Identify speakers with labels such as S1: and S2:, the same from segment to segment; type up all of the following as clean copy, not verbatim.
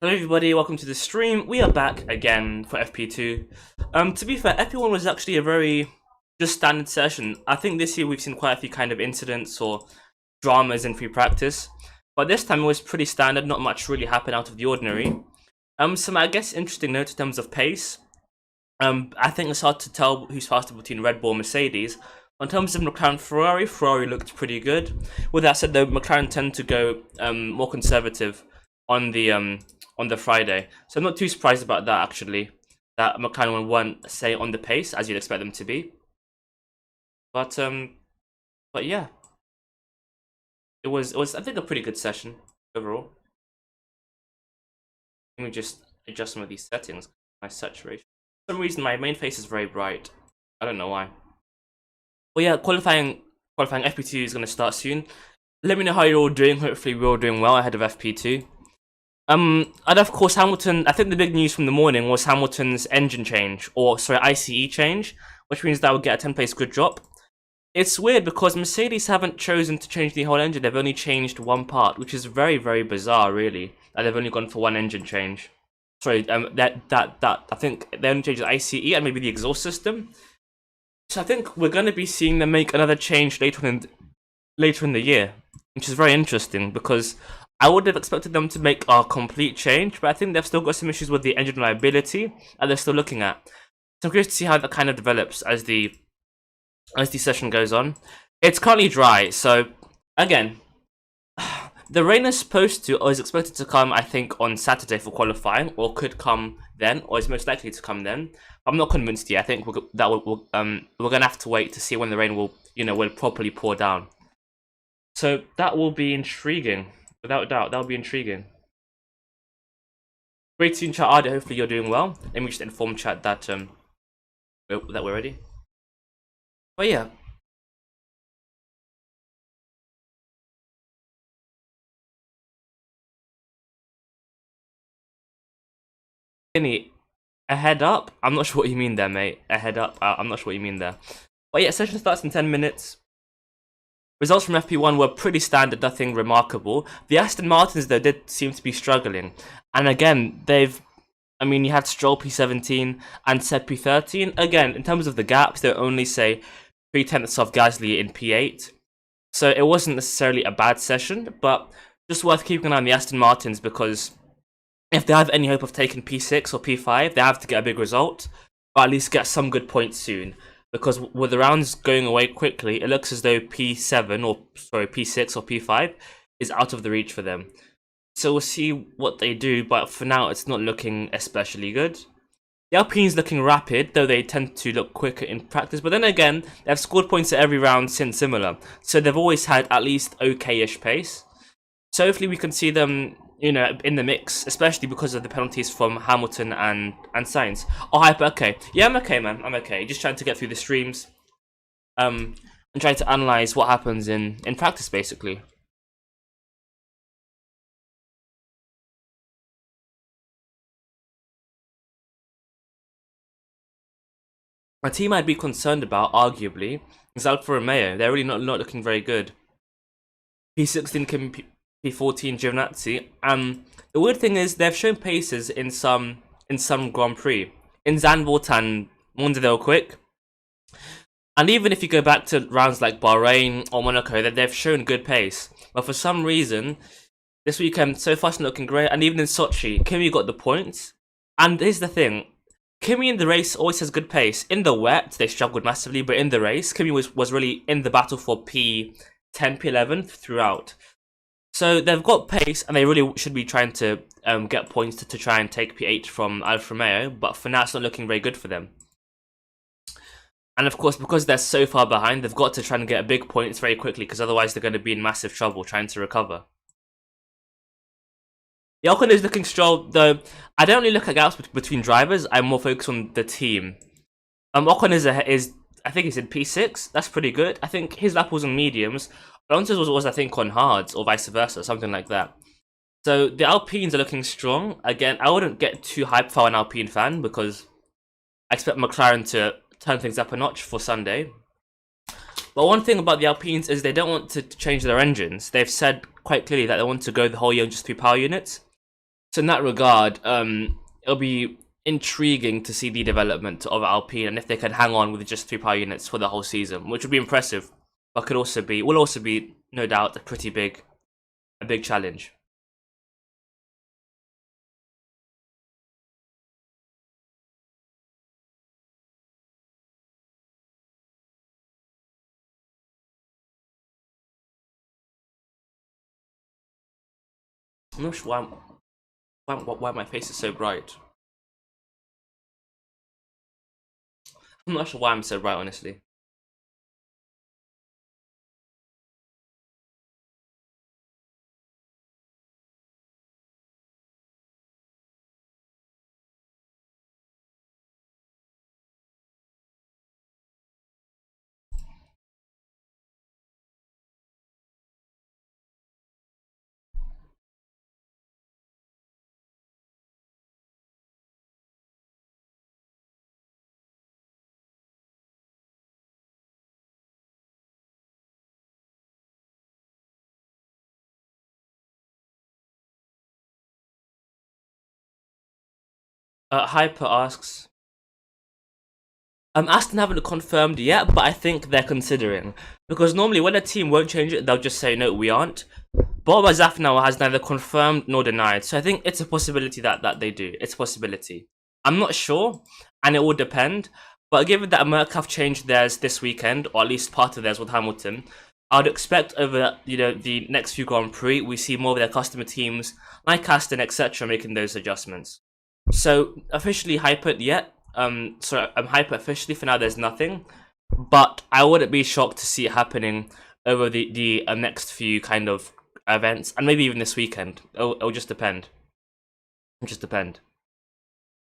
S1: Hello everybody, welcome to the stream. We are back again for FP2. To be fair, FP1 was actually a very just standard session. I think this year we've seen quite a few kind of incidents or dramas in free practice. But this time it was pretty standard, not much really happened out of the ordinary. Some I guess interesting notes in terms of pace. I think it's hard to tell who's faster between Red Bull and Mercedes. In terms of McLaren Ferrari looked pretty good. With that said though, McLaren tend to go more conservative on the Friday. So I'm not too surprised about that actually. That McLaren won't say on the pace as you'd expect them to be. But yeah. It was I think a pretty good session overall. Let me just adjust some of these settings. My saturation. For some reason my main face is very bright. I don't know why. Well yeah, qualifying FP2 is gonna start soon. Let me know how you're all doing. Hopefully we're all doing well ahead of FP2. And of course Hamilton, I think the big news from the morning was Hamilton's engine change, or sorry, ICE change, which means that will get a 10-place grid drop. It's weird because Mercedes haven't chosen to change the whole engine, they've only changed one part, which is very, very bizarre really, that they've only gone for one engine change. Sorry, I think they only changed the ICE and maybe the exhaust system. So I think we're going to be seeing them make another change later in the year, which is very interesting because I would have expected them to make a complete change, but I think they've still got some issues with the engine reliability that they're still looking at. So I'm curious to see how that kind of develops as the session goes on. It's currently dry, so again, the rain is supposed to, or is expected to come, I think, on Saturday for qualifying, or could come then, or is most likely to come then. I'm not convinced yet. I think we're gonna have to wait to see when the rain will properly pour down. So that will be intriguing. Without a doubt, that'll be intriguing. Great to chat, Arda. Hopefully you're doing well. Let me just inform chat that we're ready. But yeah. A head up? I'm not sure what you mean there, mate. A head up? I'm not sure what you mean there. But yeah, session starts in 10 minutes. Results from FP1 were pretty standard, nothing remarkable. The Aston Martins, though, did seem to be struggling. And again, you had Stroll P17 and Seb P13. Again, in terms of the gaps, they only say 3/10 of Gasly in P8. So it wasn't necessarily a bad session, but just worth keeping an eye on the Aston Martins because if they have any hope of taking P6 or P5, they have to get a big result, or at least get some good points soon. Because with the rounds going away quickly, it looks as though P6 or P5 is out of the reach for them. So we'll see what they do, but for now it's not looking especially good. The Alpine's looking rapid, though they tend to look quicker in practice, but then again, they've scored points at every round since similar. So they've always had at least okay-ish pace. So hopefully we can see them in the mix, especially because of the penalties from Hamilton and Sainz. Oh, Hyper, okay. Yeah, I'm okay, man. I'm okay. Just trying to get through the streams. And trying to analyze what happens in practice, basically. A team I'd be concerned about, arguably, is Alfa Romeo. They're really not looking very good. P16 can P14 Giovinazzi. The weird thing is they've shown paces in some Grand Prix. In Zandvoort and Monza they were quick. And even if you go back to rounds like Bahrain or Monaco, they've shown good pace. But for some reason, this weekend, so far it's not looking great. And even in Sochi, Kimi got the points. And here's the thing. Kimi in the race always has good pace. In the wet, they struggled massively. But in the race, Kimi was really in the battle for P10, P11 throughout. So they've got pace, and they really should be trying to get points to try and take P8 from Alfa Romeo, but for now it's not looking very good for them. And of course, because they're so far behind, they've got to try and get big points very quickly, because otherwise they're going to be in massive trouble trying to recover. The Ocon is looking strong, though I don't really look at gaps between drivers, I'm more focused on the team. Ocon is I think he's in P6, that's pretty good. I think his lap was on mediums. Alonso's was I think on hards or vice versa, something like that. So the Alpines are looking strong. Again, I wouldn't get too hyped for an Alpine fan because I expect McLaren to turn things up a notch for Sunday. But one thing about the Alpines is they don't want to change their engines. They've said quite clearly that they want to go the whole year on just 3 power units. So in that regard, it'll be intriguing to see the development of Alpine and if they can hang on with just 3 power units for the whole season, which would be impressive, but will also be no doubt a big challenge. I'm not sure why my face is so bright. I'm not sure why I'm so bright, honestly. Hyper asks, Aston haven't confirmed yet, but I think they're considering. Because normally when a team won't change it, they'll just say, no, we aren't. Boba Zafnauer has neither confirmed nor denied, so I think it's a possibility that they do. It's a possibility. I'm not sure, and it will depend. But given that Merck have changed theirs this weekend, or at least part of theirs with Hamilton, I'd expect over the next few Grand Prix, we see more of their customer teams, like Aston, etc., making those adjustments. So officially hypered yet? I'm hyper officially for now. There's nothing, but I wouldn't be shocked to see it happening over the next few kind of events, and maybe even this weekend. It'll just depend. It'll just depend.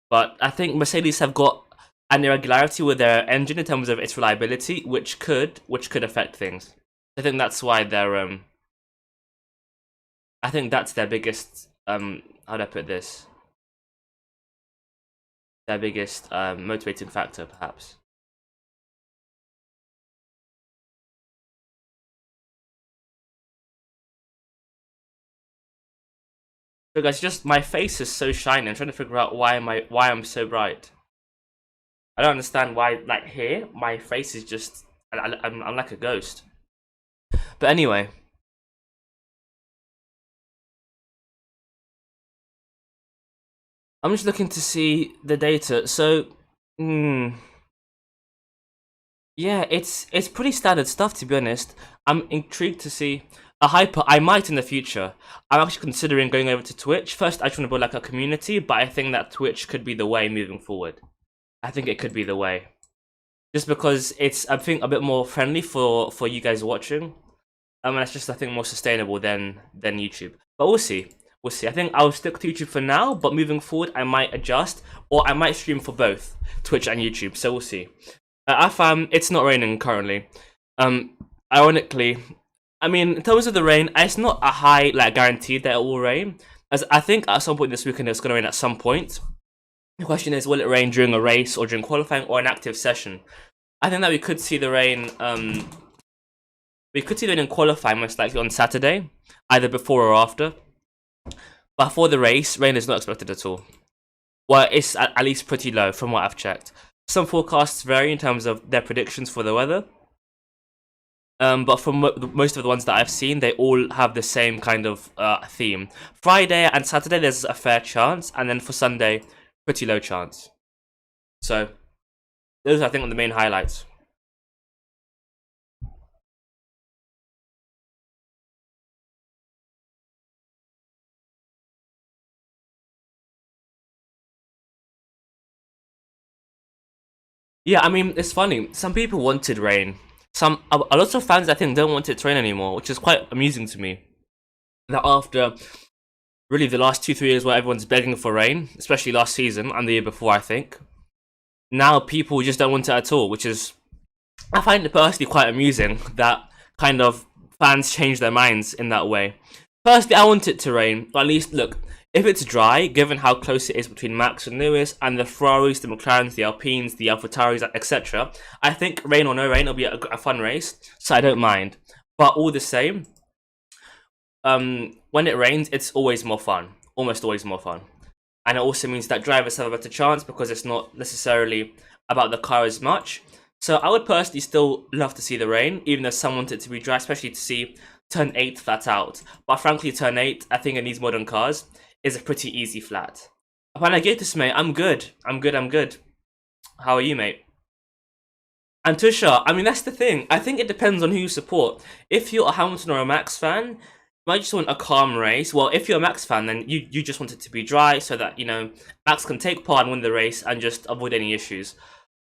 S1: But I think Mercedes have got an irregularity with their engine in terms of its reliability, which could affect things. I think that's why they're I think that's their biggest how do I put this? Their biggest motivating factor, perhaps. So guys, just my face is so shiny. I'm trying to figure out why I'm so bright. I don't understand why. Like here, my face is just I'm like a ghost. But anyway, I'm just looking to see the data. So, yeah, it's pretty standard stuff, to be honest. I'm intrigued to see a hyper. I might in the future. I'm actually considering going over to Twitch. First, I just want to build like a community, but I think that Twitch could be the way moving forward. I think it could be the way, just because it's I think a bit more friendly for you guys watching. And it's just I think more sustainable than YouTube. But we'll see. We'll see. I think I'll stick to YouTube for now, but moving forward, I might adjust, or I might stream for both Twitch and YouTube. So we'll see. Afam, it's not raining currently. Ironically, I mean, in terms of the rain, it's not a high like guaranteed that it will rain. As I think at some point this weekend it's gonna rain at some point. The question is, will it rain during a race or during qualifying or an active session? I think that we could see the rain. We could see the rain in qualifying most likely on Saturday, either before or after. But for the race, rain is not expected at all. Well, it's at least pretty low from what I've checked. Some forecasts vary in terms of their predictions for the weather. But from most of the ones that I've seen, they all have the same kind of theme. Friday and Saturday, there's a fair chance, and then for Sunday, pretty low chance. So, those are, I think, are the main highlights. Yeah, I mean, it's funny. Some people wanted rain. A lot of fans, I think, don't want it to rain anymore, which is quite amusing to me. That after really the last 2-3 years where everyone's begging for rain, especially last season and the year before, I think, now people just don't want it at all, which is, I find it personally quite amusing that kind of fans change their minds in that way. Personally, I want it to rain, but at least, look, if it's dry, given how close it is between Max and Lewis, and the Ferraris, the McLarens, the Alpines, the AlphaTauris, etc., I think rain or no rain, it'll be a fun race, so I don't mind. But all the same, when it rains, it's always more fun. almost always more fun. And it also means that drivers have a better chance because it's not necessarily about the car as much. So I would personally still love to see the rain, even though some want it to be dry, especially to see turn 8 flat out. But frankly, turn 8, I think in these modern cars, is a pretty easy flat. When I get this, mate, I'm good. I'm good. How are you, mate? And Tusha, I mean, that's the thing. I think it depends on who you support. If you're a Hamilton or a Max fan, you might just want a calm race. Well, if you're a Max fan, then you just want it to be dry so that, you know, Max can take part and win the race and just avoid any issues.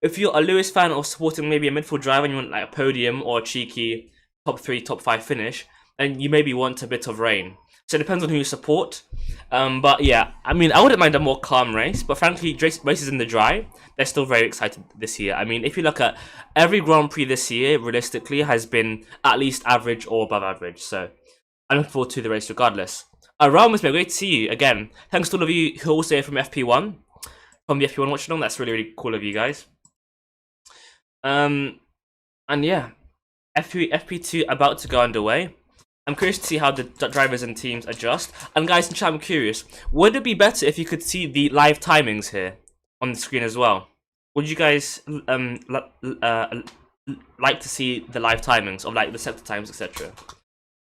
S1: If you're a Lewis fan or supporting maybe a midfield driver and you want like a podium or a cheeky top 3, top 5 finish, then you maybe want a bit of rain. So it depends on who you support. But yeah, I mean, I wouldn't mind a more calm race, but frankly, races in the dry, they're still very excited this year. I mean, if you look at every Grand Prix this year, realistically, has been at least average or above average. So I'm looking forward to the race regardless. Ram, it's been great to see you again. Thanks to all of you who also here from FP1, from the FP1 WatchAlong. That's really, really cool of you guys. And yeah, FP2 about to go underway. I'm curious to see how the drivers and teams adjust. And guys in chat, I'm curious, would it be better if you could see the live timings here on the screen as well? Would you guys like to see the live timings of like the sector times, etc.?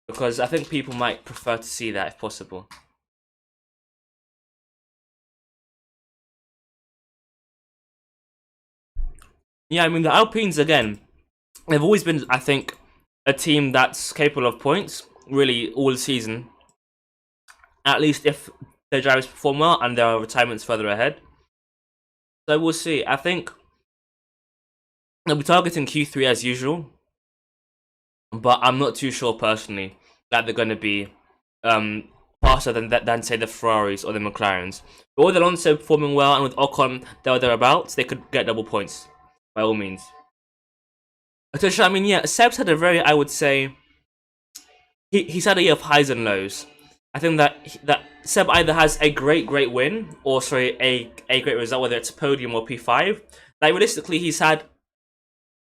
S1: Because I think people might prefer to see that if possible. Yeah, I mean the Alpines again, they've always been, I think, a team that's capable of points really all season. At least if their drivers perform well and there are retirements further ahead. So we'll see. I think they'll be targeting Q3 as usual, but I'm not too sure personally that they're going to be faster than say the Ferraris or the McLarens. But with Alonso performing well and with Ocon there or thereabouts, they could get double points by all means. I mean, yeah, Seb's had a very, I would say, he's had a year of highs and lows. I think that Seb either has a great win or sorry a great result, whether it's a podium or P5. Like realistically, he's had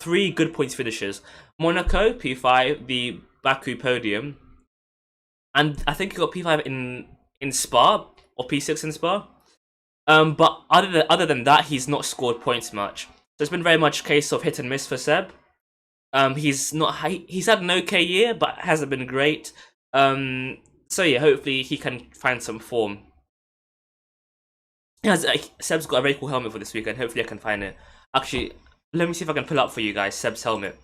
S1: 3 good points finishes: Monaco P5, the Baku podium, and I think he got P5 in Spa or P6 in Spa. But other than that, he's not scored points much. So it's been very much a case of hit and miss for Seb. He's had an okay year, but hasn't been great. So yeah, hopefully he can find some form. Seb's got a very cool helmet for this weekend. Hopefully I can find it. Actually, let me see if I can pull up for you guys Seb's helmet.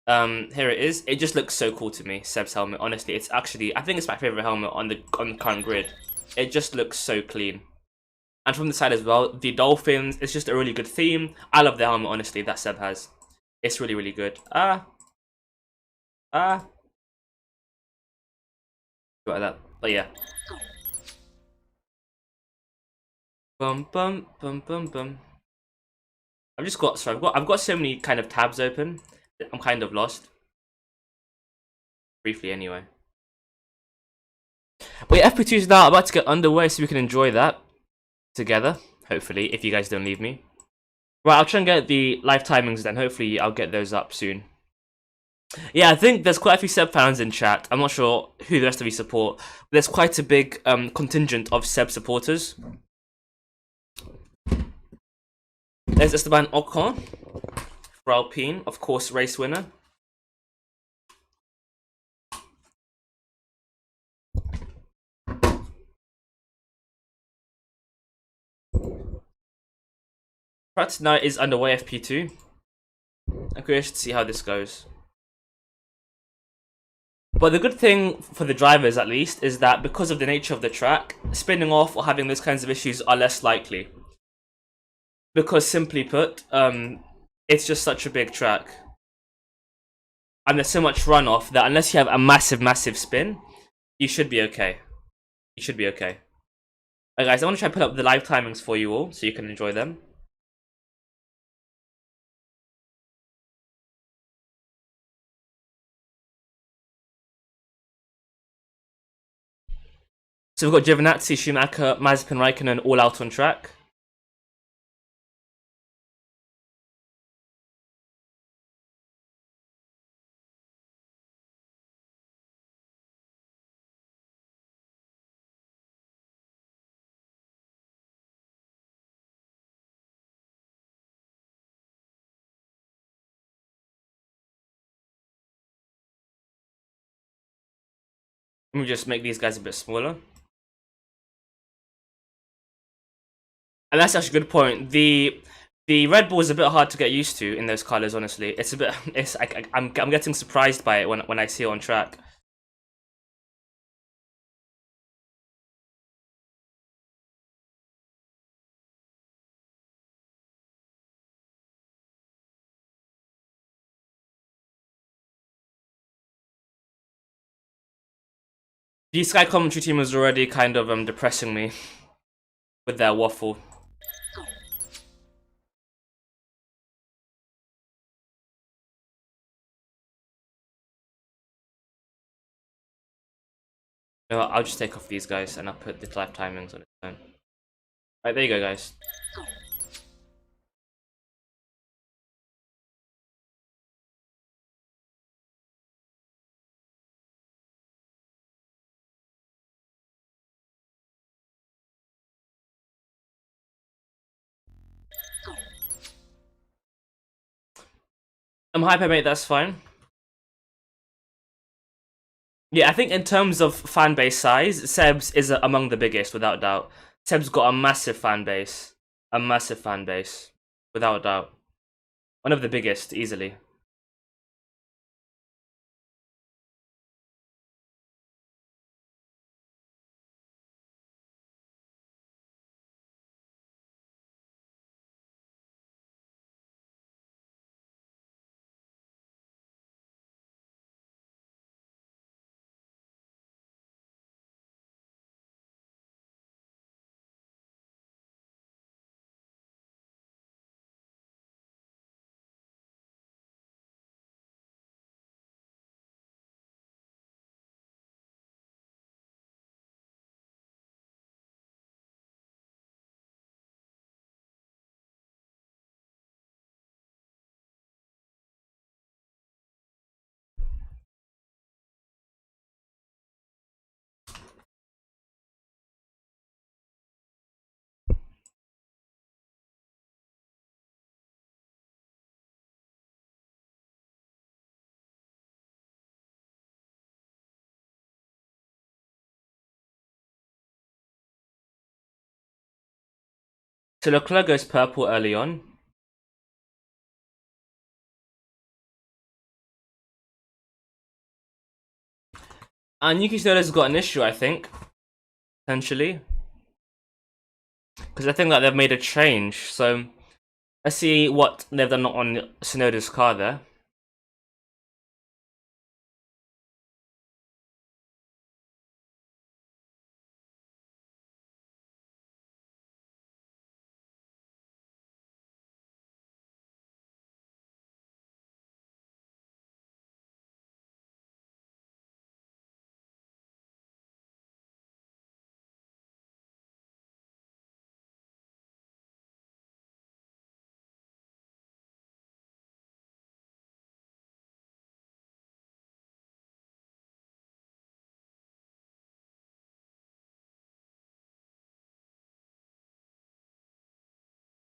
S1: Here it is. It just looks so cool to me, Seb's helmet. Honestly, it's actually, I think it's my favorite helmet on the current grid. It just looks so clean. And from the side as well, the dolphins. It's just a really good theme. I love the helmet, honestly, that Seb has. It's really, really good. Like that. But yeah. Bum bum bum bum bum. I've got so many kind of tabs open. I'm kind of lost. Briefly anyway. Wait, FP2 is now about to get underway, so we can enjoy that together. Hopefully, if you guys don't leave me. Right, I'll try and get the live timings then. Hopefully, I'll get those up soon. Yeah, I think there's quite a few Seb fans in chat. I'm not sure who the rest of you support. There's quite a big contingent of Seb supporters. There's Esteban Ocon for Alpine, of course, race winner. Practice night is underway, FP2. I'm curious to see how this goes. But the good thing for the drivers, at least, is that because of the nature of the track, spinning off or having those kinds of issues are less likely. Because simply put, it's just such a big track. And there's so much runoff that unless you have a massive spin, you should be okay. You should be okay. Alright guys, I want to try and put up the live timings for you all, so you can enjoy them. So we've got Giovinazzi, Schumacher, Mazepin, Raikkonen all out on track. Let me just make these guys a bit smaller. And that's actually a good point. The Red Bull is a bit hard to get used to in those colors. Honestly, it's a bit. I'm getting surprised by it when I see it on track. The Sky commentary team is already kind of depressing me with their waffle. No, I'll just take off these guys and I'll put the live timings on its own. Right, there you go, guys. I'm hyper, mate. That's fine. Yeah, I think in terms of fan base size, Seb's is among the biggest, without doubt. Seb's got a massive fan base. A massive fan base, without doubt. One of the biggest, easily. So Leclerc goes purple early on. And Yuki Tsunoda's got an issue, I think. Potentially. Because I think that they've made a change, so let's see what they've done on Tsunoda's car there.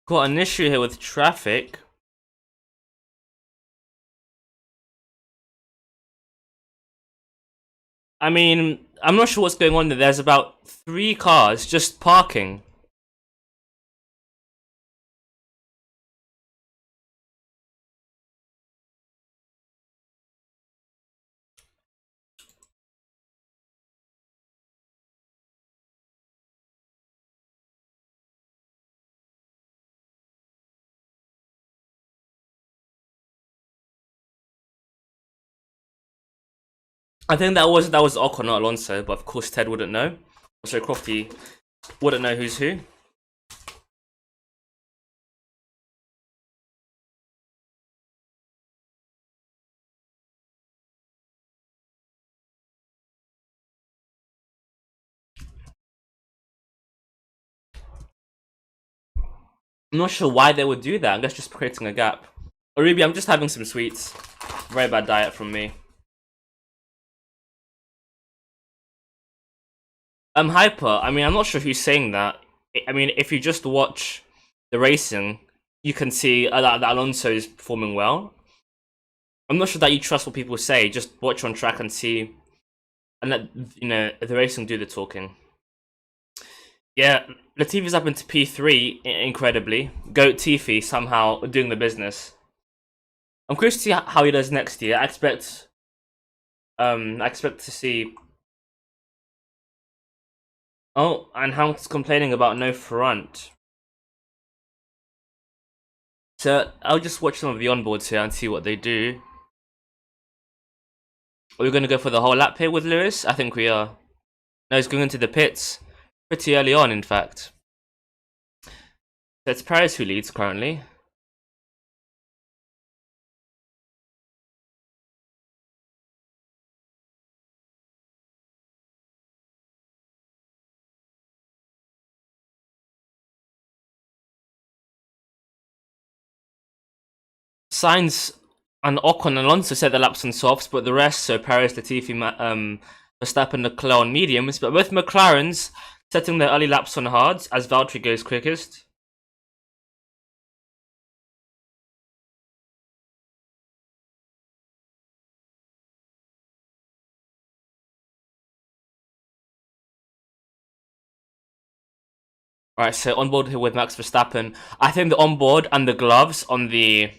S1: Got an issue here with traffic. I mean, I'm not sure what's going on there. There's about 3 cars just parking. I think that was Ocon, not Alonso, but of course Ted wouldn't know. Also, Crofty wouldn't know who's who. I'm not sure why they would do that. I guess just creating a gap. Ruby, I'm just having some sweets. Very bad diet from me. Hyper. I mean, I'm not sure who's saying that. I mean, if you just watch the racing, you can see that Alonso is performing well. I'm not sure that you trust what people say. Just watch on track and see and let, you know, the racing do the talking. Yeah, Latifi's up into P3 incredibly. Goat Tifi somehow doing the business. I'm curious to see how he does next year. I expect to see. Oh, and Hank's complaining about no front. So I'll just watch some of the onboards here and see what they do. Are we going to go for the whole lap here with Lewis? I think we are. No, he's going into the pits pretty early on, in fact. So it's Perez who leads currently. Sainz and Ocon and Alonso set the laps on softs, but the rest, so Perez, Latifi, Verstappen, Leclerc on mediums, but both McLarens setting their early laps on hards as Valtteri goes quickest. Right, so onboard here with Max Verstappen. I think the onboard and the gloves on the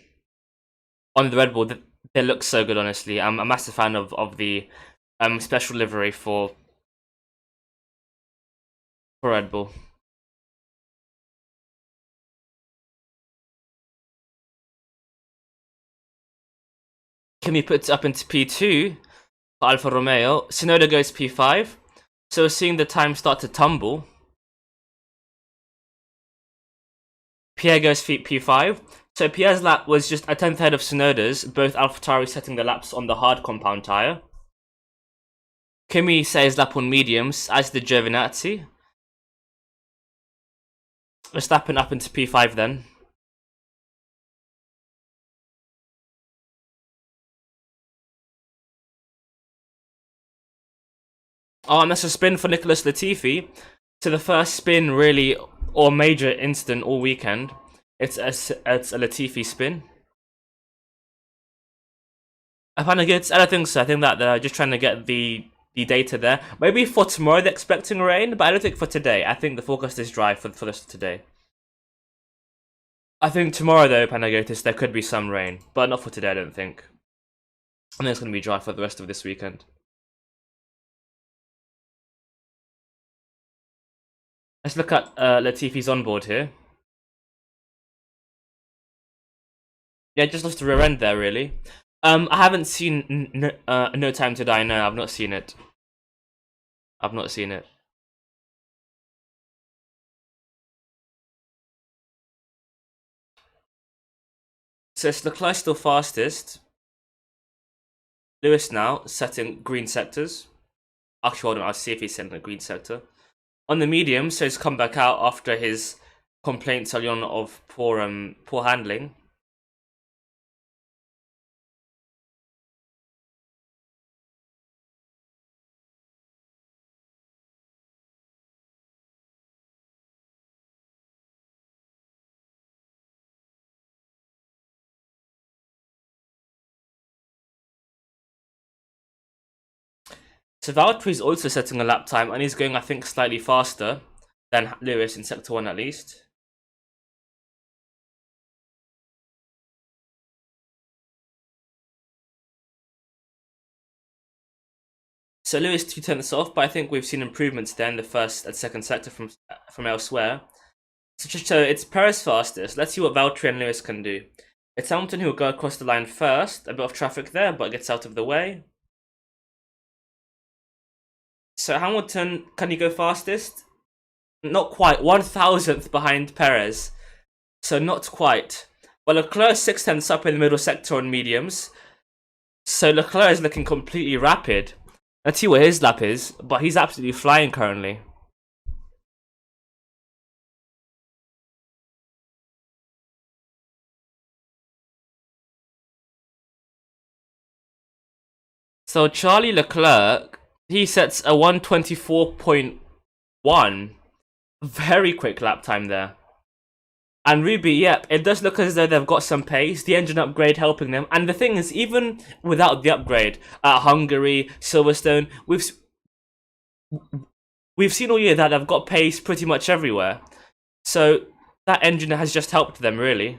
S1: Red Bull, they look so good. Honestly, I'm a massive fan of the special livery for Red Bull. Kimi puts up into P2 for Alfa Romeo. Tsunoda goes P5. So we're seeing the time start to tumble. Pierre goes P5. So Pierre's lap was just a 10th ahead of Tsunoda's, both AlphaTauri setting the laps on the hard compound tyre. Kimi says lap on mediums, as did Giovinazzi. Verstappen up into P5 then. Oh, and that's a spin for Nicholas Latifi. So the first spin really, or major incident all weekend. It's a Latifi spin. I don't think so. I think that they're just trying to get the data there. Maybe for tomorrow they're expecting rain, but I don't think for today. I think the forecast is dry for the rest of today. I think tomorrow though, Panagiotis, there could be some rain, but not for today, I don't think. I think it's going to be dry for the rest of this weekend. Let's look at Latifi's onboard here. Yeah, just lost the rear end there, really. I haven't seen No Time to Die. No, I've not seen it. I've not seen it. So it's Leclerc still fastest. Lewis now setting green sectors. Actually, hold on, I'll see if he's setting a green sector. On the medium, so he's come back out after his complaints early on of poor handling. So Valtteri's also setting a lap time, and he's going, I think, slightly faster than Lewis in Sector 1 at least. So Lewis 2/10 off, but I think we've seen improvements there in the first and second sector from elsewhere. So it's Perez fastest. Let's see what Valtteri and Lewis can do. It's Hamilton who will go across the line first. A bit of traffic there, but gets out of the way. So Hamilton, can he go fastest? Not quite. 1,000th behind Perez. So not quite. But Leclerc 6/10 up in the middle sector on mediums. So Leclerc is looking completely rapid. Let's see what his lap is, but he's absolutely flying currently. So Charlie Leclerc, he sets a 1:24.1. Very quick lap time there. And Ruby, yep, it does look as though they've got some pace, the engine upgrade helping them. And the thing is, even without the upgrade, at Hungary, Silverstone, we've seen all year that they've got pace pretty much everywhere. So that engine has just helped them, really.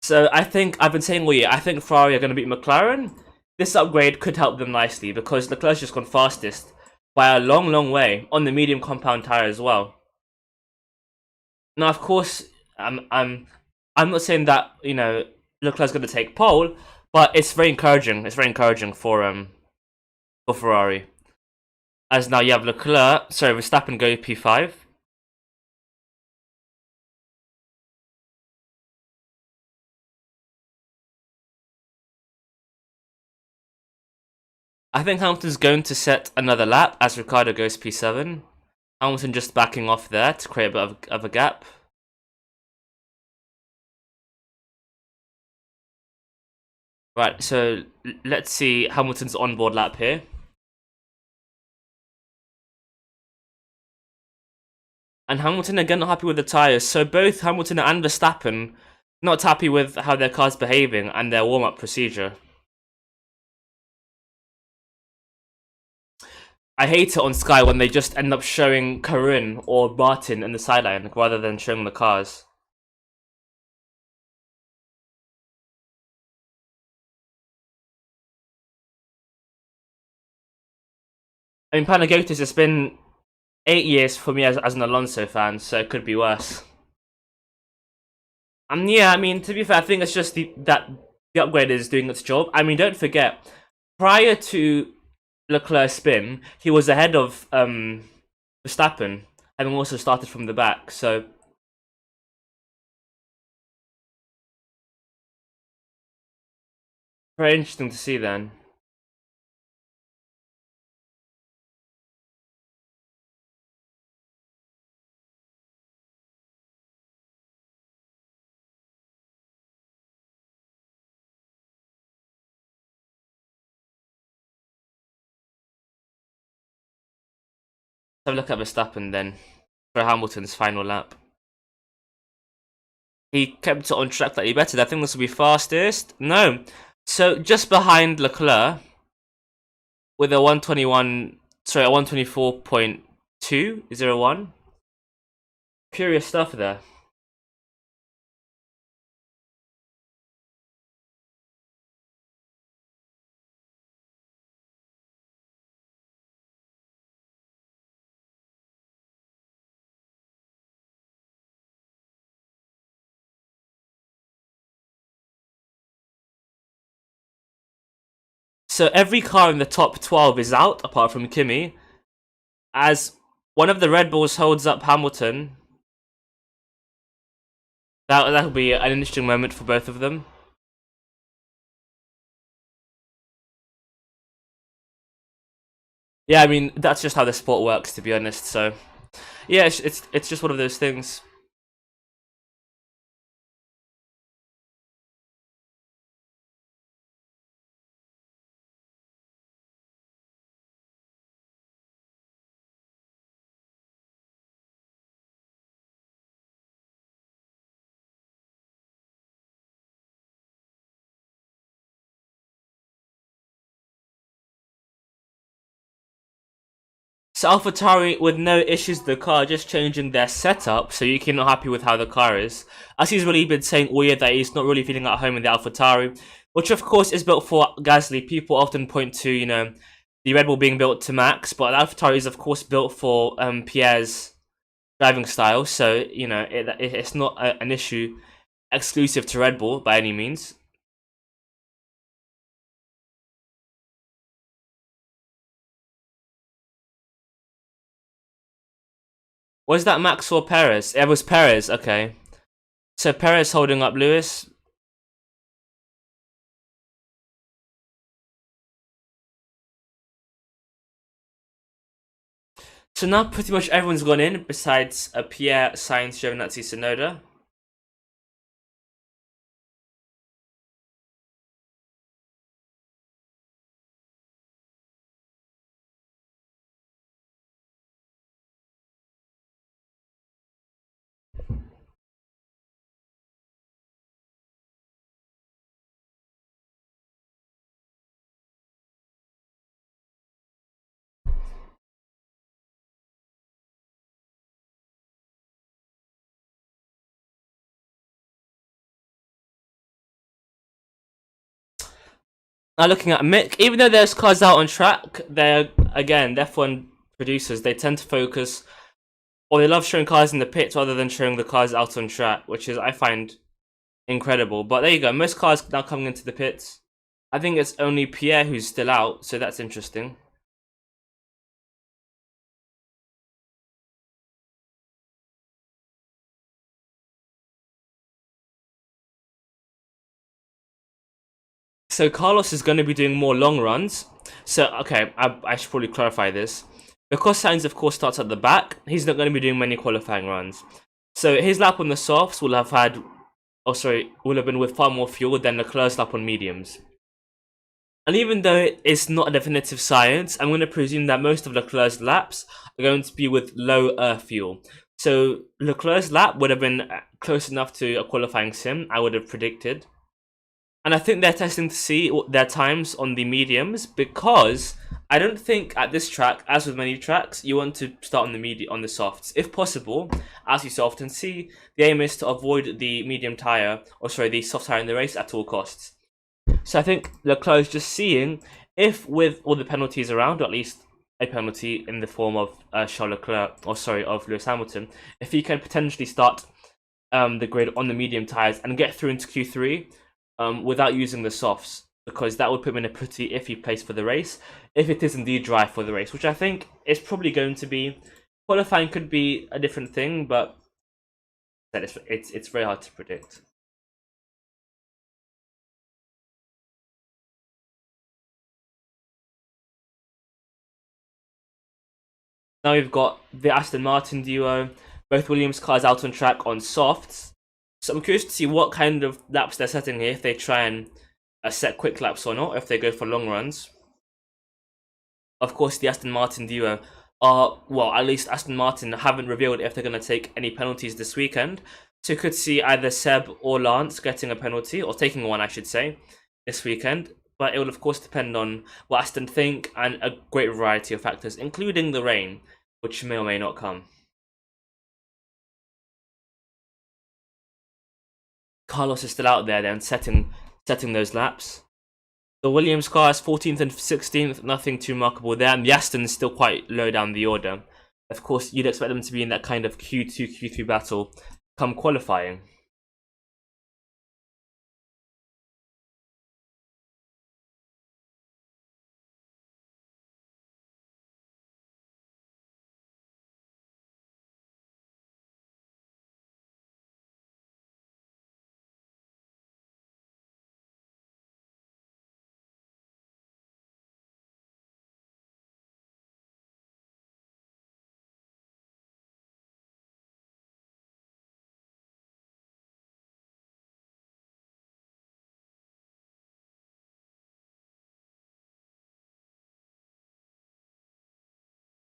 S1: So I think, I've been saying all year, I think Ferrari are going to beat McLaren. This upgrade could help them nicely because Leclerc's just gone fastest by a long, long way on the medium compound tyre as well. Now, of course, I'm not saying that, you know, Leclerc's going to take pole, but it's very encouraging. It's very encouraging for Ferrari. As now you have Verstappen go P5. I think Hamilton's going to set another lap as Ricciardo goes P7. Hamilton just backing off there to create a bit of a gap. Right, so let's see Hamilton's onboard lap here. And Hamilton again not happy with the tyres, so both Hamilton and Verstappen not happy with how their car's behaving and their warm-up procedure. I hate it on Sky when they just end up showing Karun or Martin in the sideline rather than showing the cars. I mean, Panagiotis, it's been 8 years for me as an Alonso fan, so it could be worse. Yeah, I mean, to be fair, I think it's just that the upgrade is doing its job. I mean, don't forget, prior to Leclerc's spin, he was ahead of Verstappen, having also started from the back, so very interesting to see then. Let's have a look at Verstappen then, for Hamilton's final lap. He kept it on track slightly better. I think this will be fastest. No. So just behind Leclerc with a 124.201. Curious stuff there. So every car in the top 12 is out, apart from Kimi, as one of the Red Bulls holds up Hamilton. That'll be an interesting moment for both of them. Yeah, I mean, that's just how the sport works, to be honest. So, yeah, it's just one of those things. So AlphaTauri with no issues with the car, just changing their setup so you can not happy with how the car is. As he's really been saying all year that he's not really feeling at home in the AlphaTauri, which of course is built for Gasly. People often point to, you know, the Red Bull being built to Max, but the AlphaTauri is of course built for Pierre's driving style, so you know it's not an issue exclusive to Red Bull by any means. Was that Max or Perez? It was Perez, okay. So Perez holding up Lewis. So now pretty much everyone's gone in besides Pierre, Sainz, Giovinazzi, Tsunoda. Now looking at Mick, even though there's cars out on track, they're, again, F1 producers, they tend to focus, or they love showing cars in the pits rather than showing the cars out on track, which is, I find, incredible. But there you go, most cars now coming into the pits. I think it's only Pierre who's still out, so that's interesting. So Carlos is going to be doing more long runs. So, okay, I should probably clarify this. Because Sainz, of course, starts at the back, he's not going to be doing many qualifying runs. So his lap on the softs will have had, will have been with far more fuel than Leclerc's lap on mediums. And even though it's not a definitive science, I'm going to presume that most of Leclerc's laps are going to be with low fuel. So Leclerc's lap would have been close enough to a qualifying sim, I would have predicted. And I think they're testing to see their times on the mediums, because I don't think at this track, as with many tracks, you want to start on the softs. If possible, as you so often see, the aim is to avoid the medium tire, the soft tire in the race at all costs. So I think Leclerc is just seeing if, with all the penalties around, or at least a penalty in the form of Charles Leclerc, of Lewis Hamilton, if he can potentially start the grid on the medium tires and get through into Q3 without using the softs, because that would put him in a pretty iffy place for the race, if it is indeed dry for the race, which I think is probably going to be. Qualifying could be a different thing, but it's very hard to predict. Now we've got the Aston Martin duo, both Williams cars out on track on softs. So I'm curious to see what kind of laps they're setting here, if they try and set quick laps or not, if they go for long runs. Of course, the Aston Martin duo are, well, at least Aston Martin haven't revealed if they're going to take any penalties this weekend. So you could see either Seb or Lance getting a penalty, or taking one, I should say, this weekend. But it will, of course, depend on what Aston think and a great variety of factors, including the rain, which may or may not come. Carlos is still out there then, setting those laps. The Williams car is 14th and 16th, nothing too remarkable there, and the Aston is still quite low down the order. Of course, you'd expect them to be in that kind of Q2, Q3 battle come qualifying.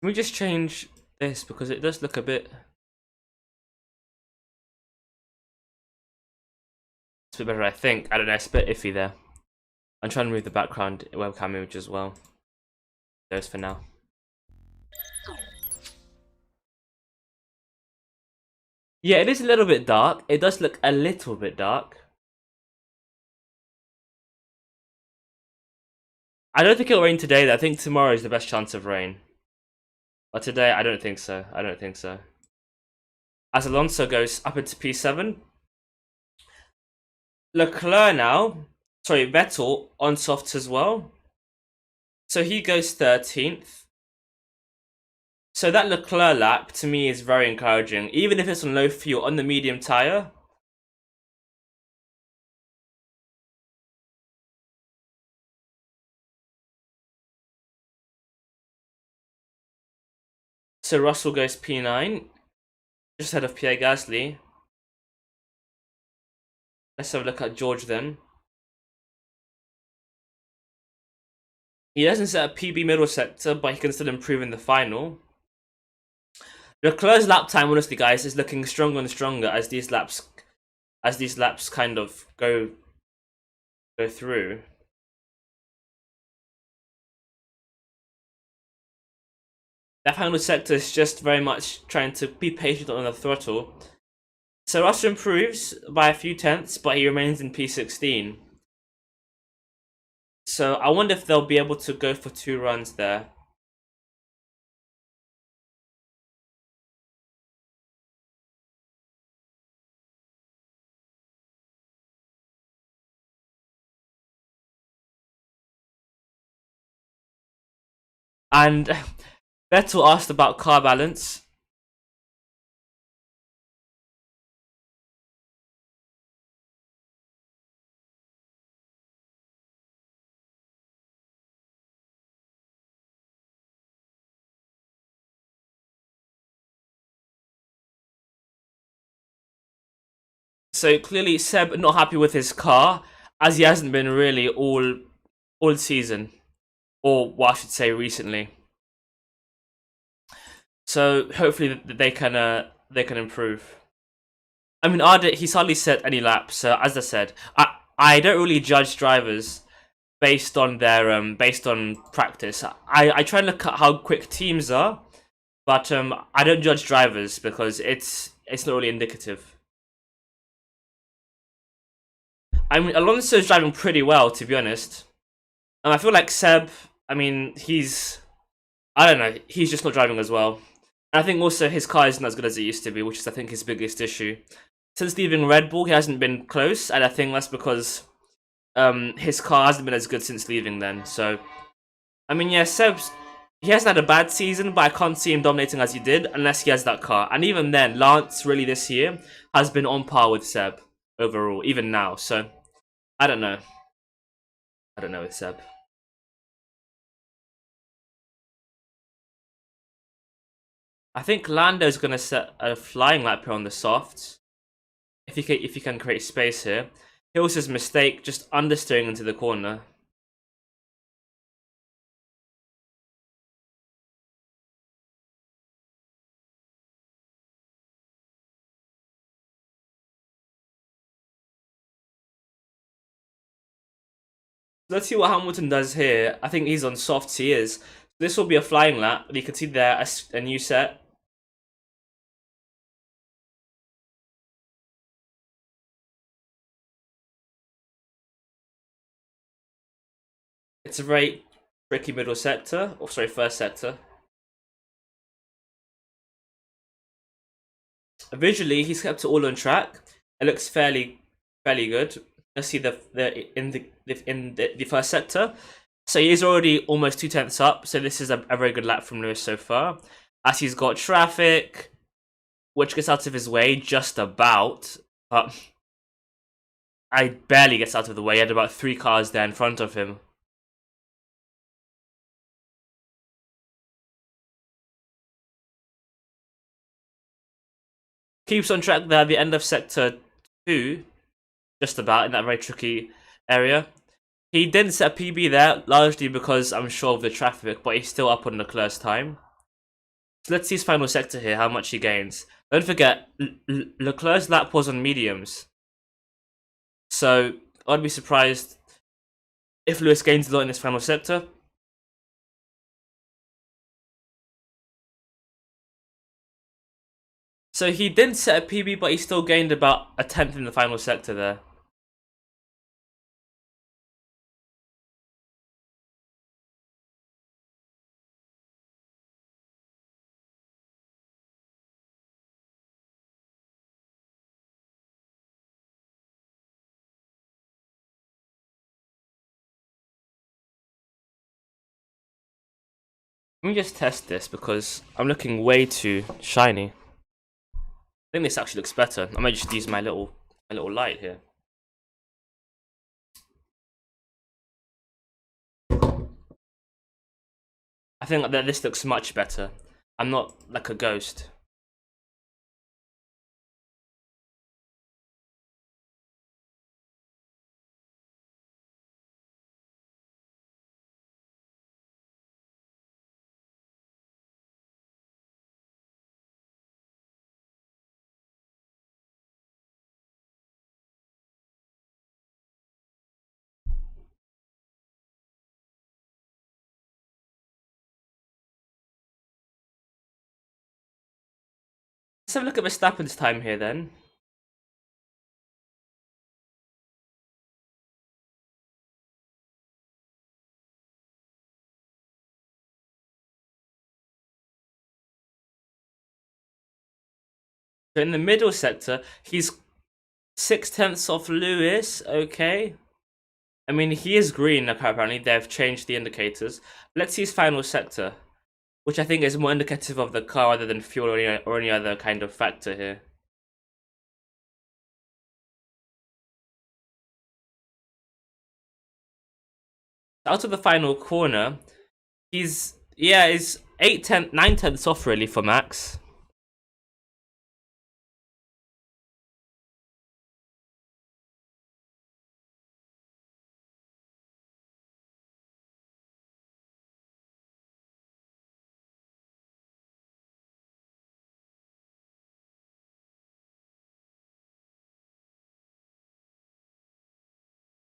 S1: Can we just change this, because it does look a bit... It's a bit better, I think. I don't know, it's a bit iffy there. I'm trying to move the background webcam image as well. Those for now. Yeah, it is a little bit dark. It does look a little bit dark. I don't think it'll rain today though. I think tomorrow is the best chance of rain. But today, I don't think so. I don't think so. As Alonso goes up into P7. Leclerc now. Sorry, Vettel on softs as well. So he goes 13th. So that Leclerc lap, to me, is very encouraging. Even if it's on low fuel on the medium tyre. So Russell goes P9. Just ahead of Pierre Gasly. Let's have a look at George then. He doesn't set a PB middle sector, but he can still improve in the final. Leclerc's lap time, honestly, guys, is looking stronger and stronger as these laps kind of go through. That final sector is just very much trying to be patient on the throttle. So Russell improves by a few tenths, but he remains in P16. So I wonder if they'll be able to go for 2 runs there. And Vettel asked about car balance. So clearly Seb not happy with his car, as he hasn't been really all season, or what I should say recently. So hopefully they can improve. I mean, he's hardly set any laps. So as I said, I don't really judge drivers based on their based on practice. I try and look at how quick teams are, but I don't judge drivers because it's not really indicative. I mean, Alonso's driving pretty well, to be honest. And I feel like Seb, I mean, I don't know, he's just not driving as well. And I think also his car isn't as good as it used to be, which is, I think, his biggest issue. Since leaving Red Bull, he hasn't been close, and I think that's because his car hasn't been as good since leaving then. So, I mean, yeah, he hasn't had a bad season, but I can't see him dominating as he did unless he has that car. And even then, Lance, really, this year, has been on par with Seb overall, even now. So, I don't know. I don't know with Seb. I think Lando's going to set a flying lap here on the softs. If he can create space here. Hill's mistake, just understeering into the corner. Let's see what Hamilton does here. I think he's on softs, he is. This will be a flying lap. You can see there a new set. It's a very tricky middle sector. Oh, sorry, first sector. Visually, he's kept it all on track. It looks fairly good. Let's see in the first sector. So he is already almost 2/10 up. So this is a very good lap from Lewis so far. As he's got traffic, which gets out of his way just about. But I barely gets out of the way. He had about 3 cars there in front of him. Keeps on track there at the end of sector 2, just about, in that very tricky area. He didn't set a PB there, largely because I'm sure of the traffic, but he's still up on Leclerc's time. So let's see his final sector here, how much he gains. Don't forget, Leclerc's lap was on mediums. So I'd be surprised if Lewis gains a lot in this final sector. So he didn't set a PB, but he still gained about a 10th in the final sector there. Let me just test this because I'm looking way too shiny. I think this actually looks better. I might just use my little light here. I think that this looks much better. I'm not like a ghost. Let's have a look at Verstappen's time here then. So in the middle sector, he's 6/10 off Lewis. Okay. I mean, he is green, apparently. They've changed the indicators. Let's see his final sector, which I think is more indicative of the car rather than fuel or any other kind of factor here. Out of the final corner, he's 9/10 off really for Max.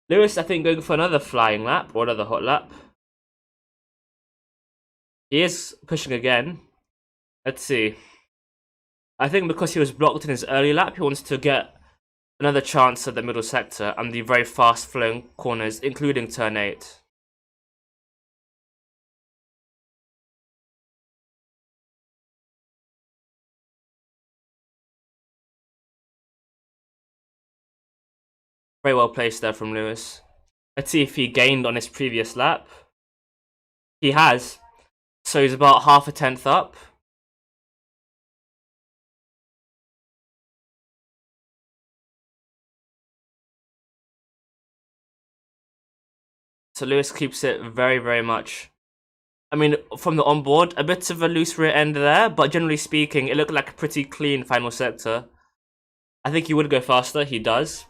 S1: Lewis, I think, going for another flying lap or another hot lap. He is pushing again. Let's see. I think because he was blocked in his early lap, he wants to get another chance at the middle sector and the very fast flowing corners, including turn 8. Very well placed there from Lewis. Let's see if he gained on his previous lap. He has. So he's about half a tenth up. So Lewis keeps it very, very much. I mean, from the onboard, a bit of a loose rear end there, but generally speaking, it looked like a pretty clean final sector. I think he would go faster, he does.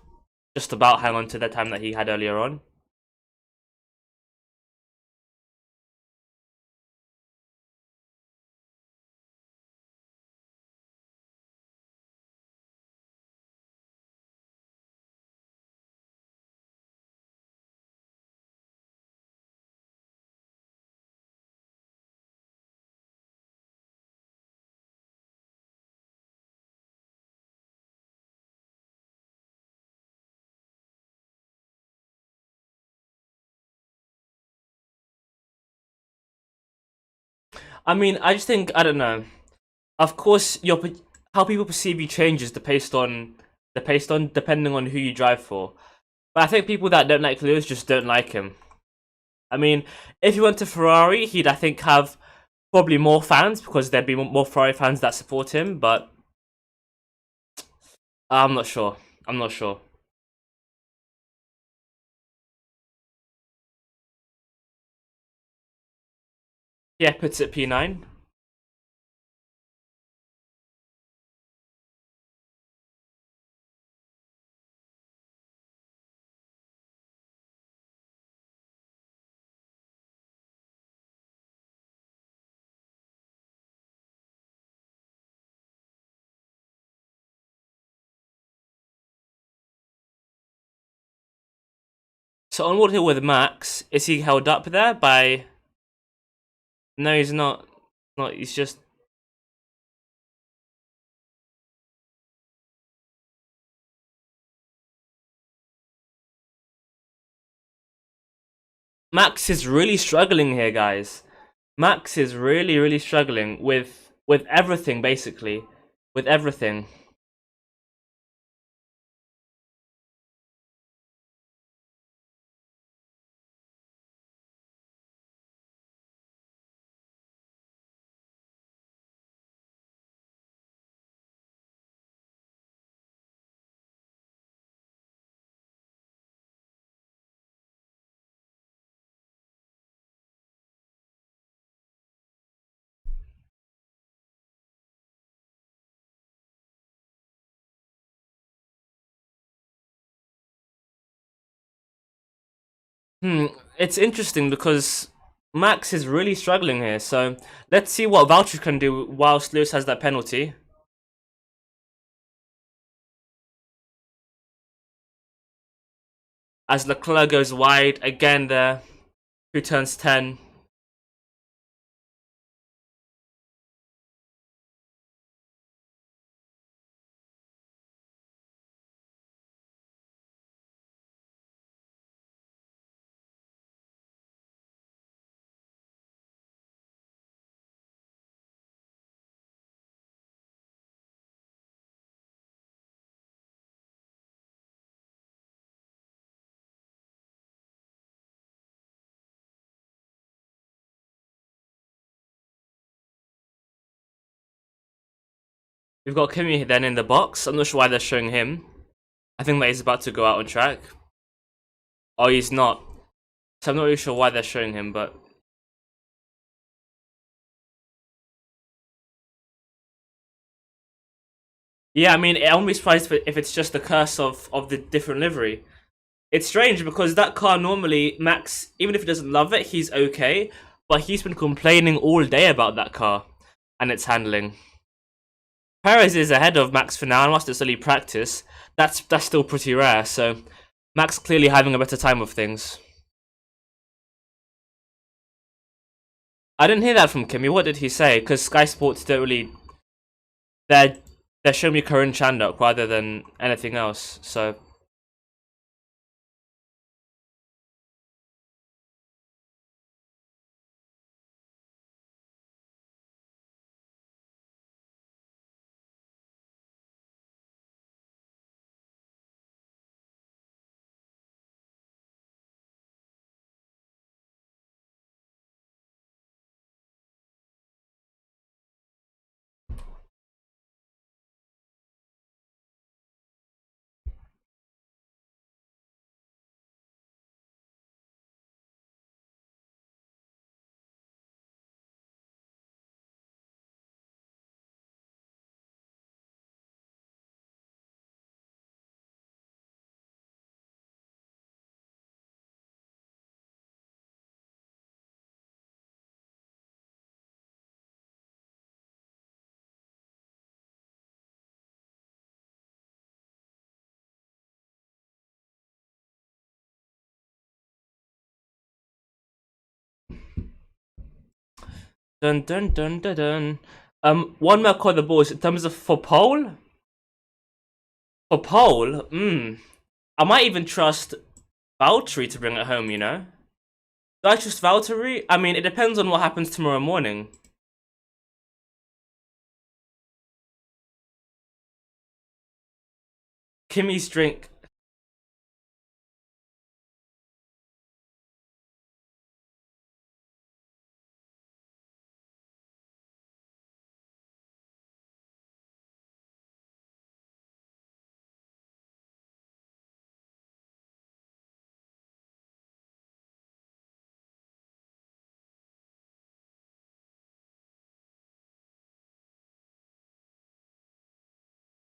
S1: Just about hang on to the time that he had earlier on. I mean, I just think, I don't know. Of course, how people perceive you changes based on depending on who you drive for. But I think people that don't like Lewis just don't like him. I mean, if he went to Ferrari, he'd I think have probably more fans because there'd be more Ferrari fans that support him. But I'm not sure. I'm not sure. Yeah, puts it P9. So onward hill with Max, is he held up there by? No, he's not. Not. He's just. Max is really struggling here, guys. Max is really, really struggling with everything, basically, with everything. It's interesting because Max is really struggling here. So let's see what Valtteri can do whilst Lewis has that penalty. As Leclerc goes wide again there, who turns 10. We've got Kimi then in the box. I'm not sure why they're showing him. I think that he's about to go out on track. Oh, he's not. So I'm not really sure why they're showing him, but... Yeah, I mean, I won't be surprised if it's just the curse of the different livery. It's strange because that car normally, Max, even if he doesn't love it, he's okay. But he's been complaining all day about that car and its handling. Perez is ahead of Max for now, and whilst it's only practice, that's still pretty rare, so Max clearly having a better time with things. I didn't hear that from Kimi. What did he say? Because Sky Sports don't really... They're showing me Karin Chandok rather than anything else, so... Dun dun dun dun dun. One more call the balls in terms of for pole. For pole, I might even trust Valtteri to bring it home. You know, do I trust Valtteri? I mean, it depends on what happens tomorrow morning. Kimi's drink.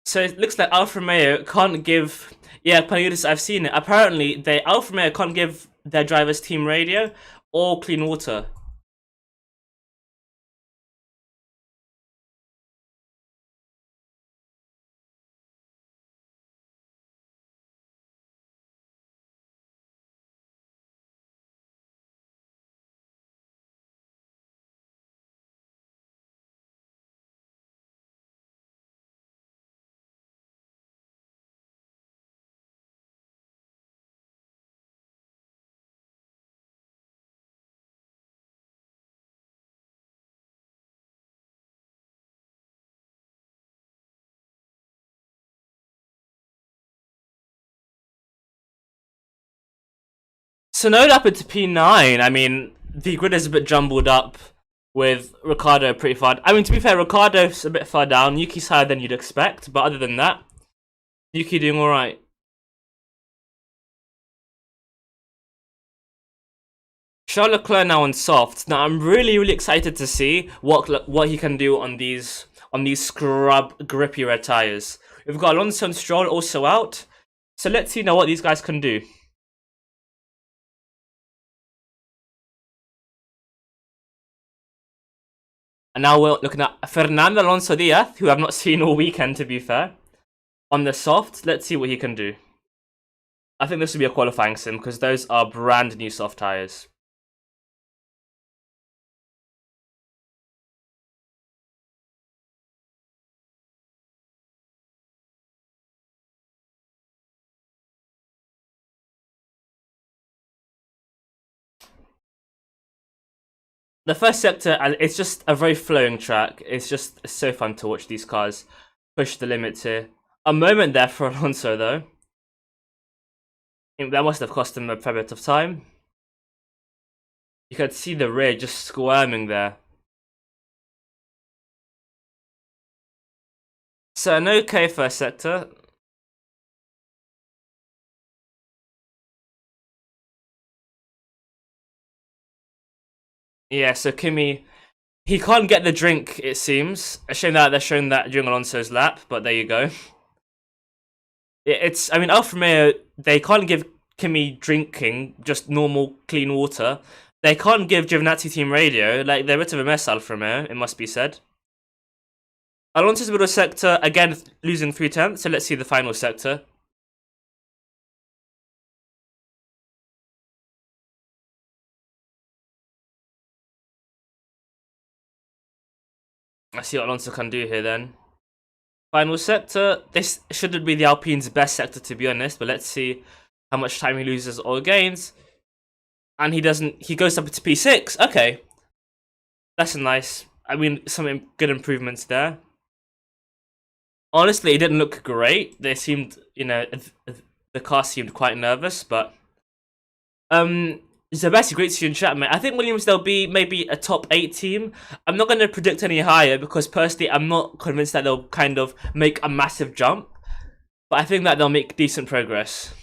S1: So it looks like Alfa Romeo can't give. Yeah, Panayotis, I've seen it. Apparently, Alfa Romeo can't give their drivers team radio or clean water. So no up into P9. I mean, the grid is a bit jumbled up with Ricardo pretty far. I mean, to be fair, Ricardo's a bit far down. Yuki's higher than you'd expect, but other than that, Yuki doing all right. Charles Leclerc now on soft. Now I'm really excited to see what he can do on these scrub grippy red tires. We've got Alonso and Stroll also out, so let's see now what these guys can do. And now we're looking at Fernando Alonso Diaz, who I've not seen all weekend to be fair. On the soft, let's see what he can do. I think this will be a qualifying sim because those are brand new soft tires. The first sector, it's just a very flowing track. It's just so fun to watch these cars push the limits here. A moment there for Alonso though. That must have cost him a fair bit of time. You could see the rear just squirming there. So an okay first sector. Yeah, so Kimi, he can't get the drink, it seems. A shame that they're showing that during Alonso's lap, but there you go. It's, I mean, Alfa Romeo, they can't give Kimi drinking, just normal, clean water. They can't give Giovinazzi team radio. Like, they're a bit of a mess, Alfa Romeo, it must be said. Alonso's middle sector, again, losing 3/10, so let's see the final sector. Let's see what Alonso can do here then. Final sector, this shouldn't be the Alpine's best sector to be honest, but let's see how much time he loses or gains. And he doesn't, he goes up to P6, okay. That's nice, I mean, some good improvements there. Honestly, it didn't look great. They seemed, you know, the car seemed quite nervous, but Zabassi, great to see you in chat, mate. I think Williams, they'll be maybe a top 8 team. I'm not going to predict any higher because personally, I'm not convinced that they'll kind of make a massive jump. But I think that they'll make decent progress.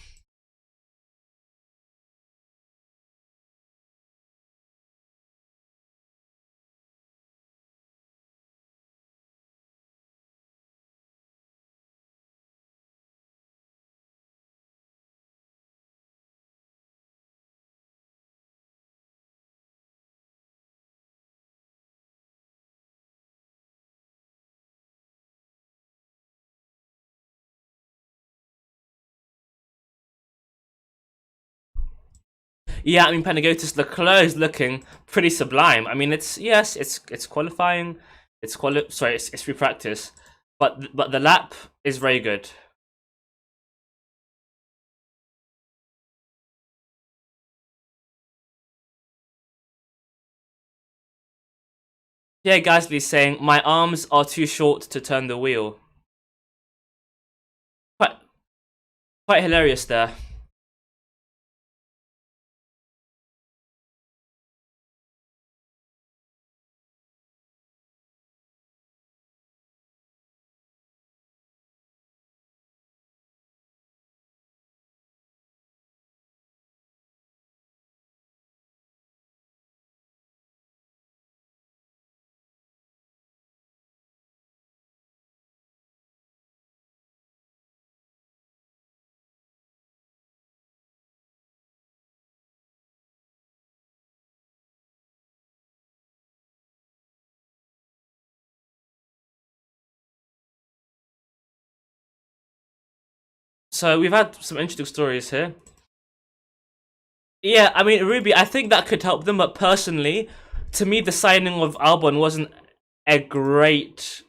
S1: Yeah, I mean, Panagotis Leclerc is looking pretty sublime. I mean, it's, yes, it's qualifying, it's free practice, but the lap is very good. Yeah, Gasly's saying my arms are too short to turn the wheel. Quite quite hilarious there. So we've had some interesting stories here. Yeah, I mean, Ruby, I think that could help them, but personally, to me, the signing of Albon a great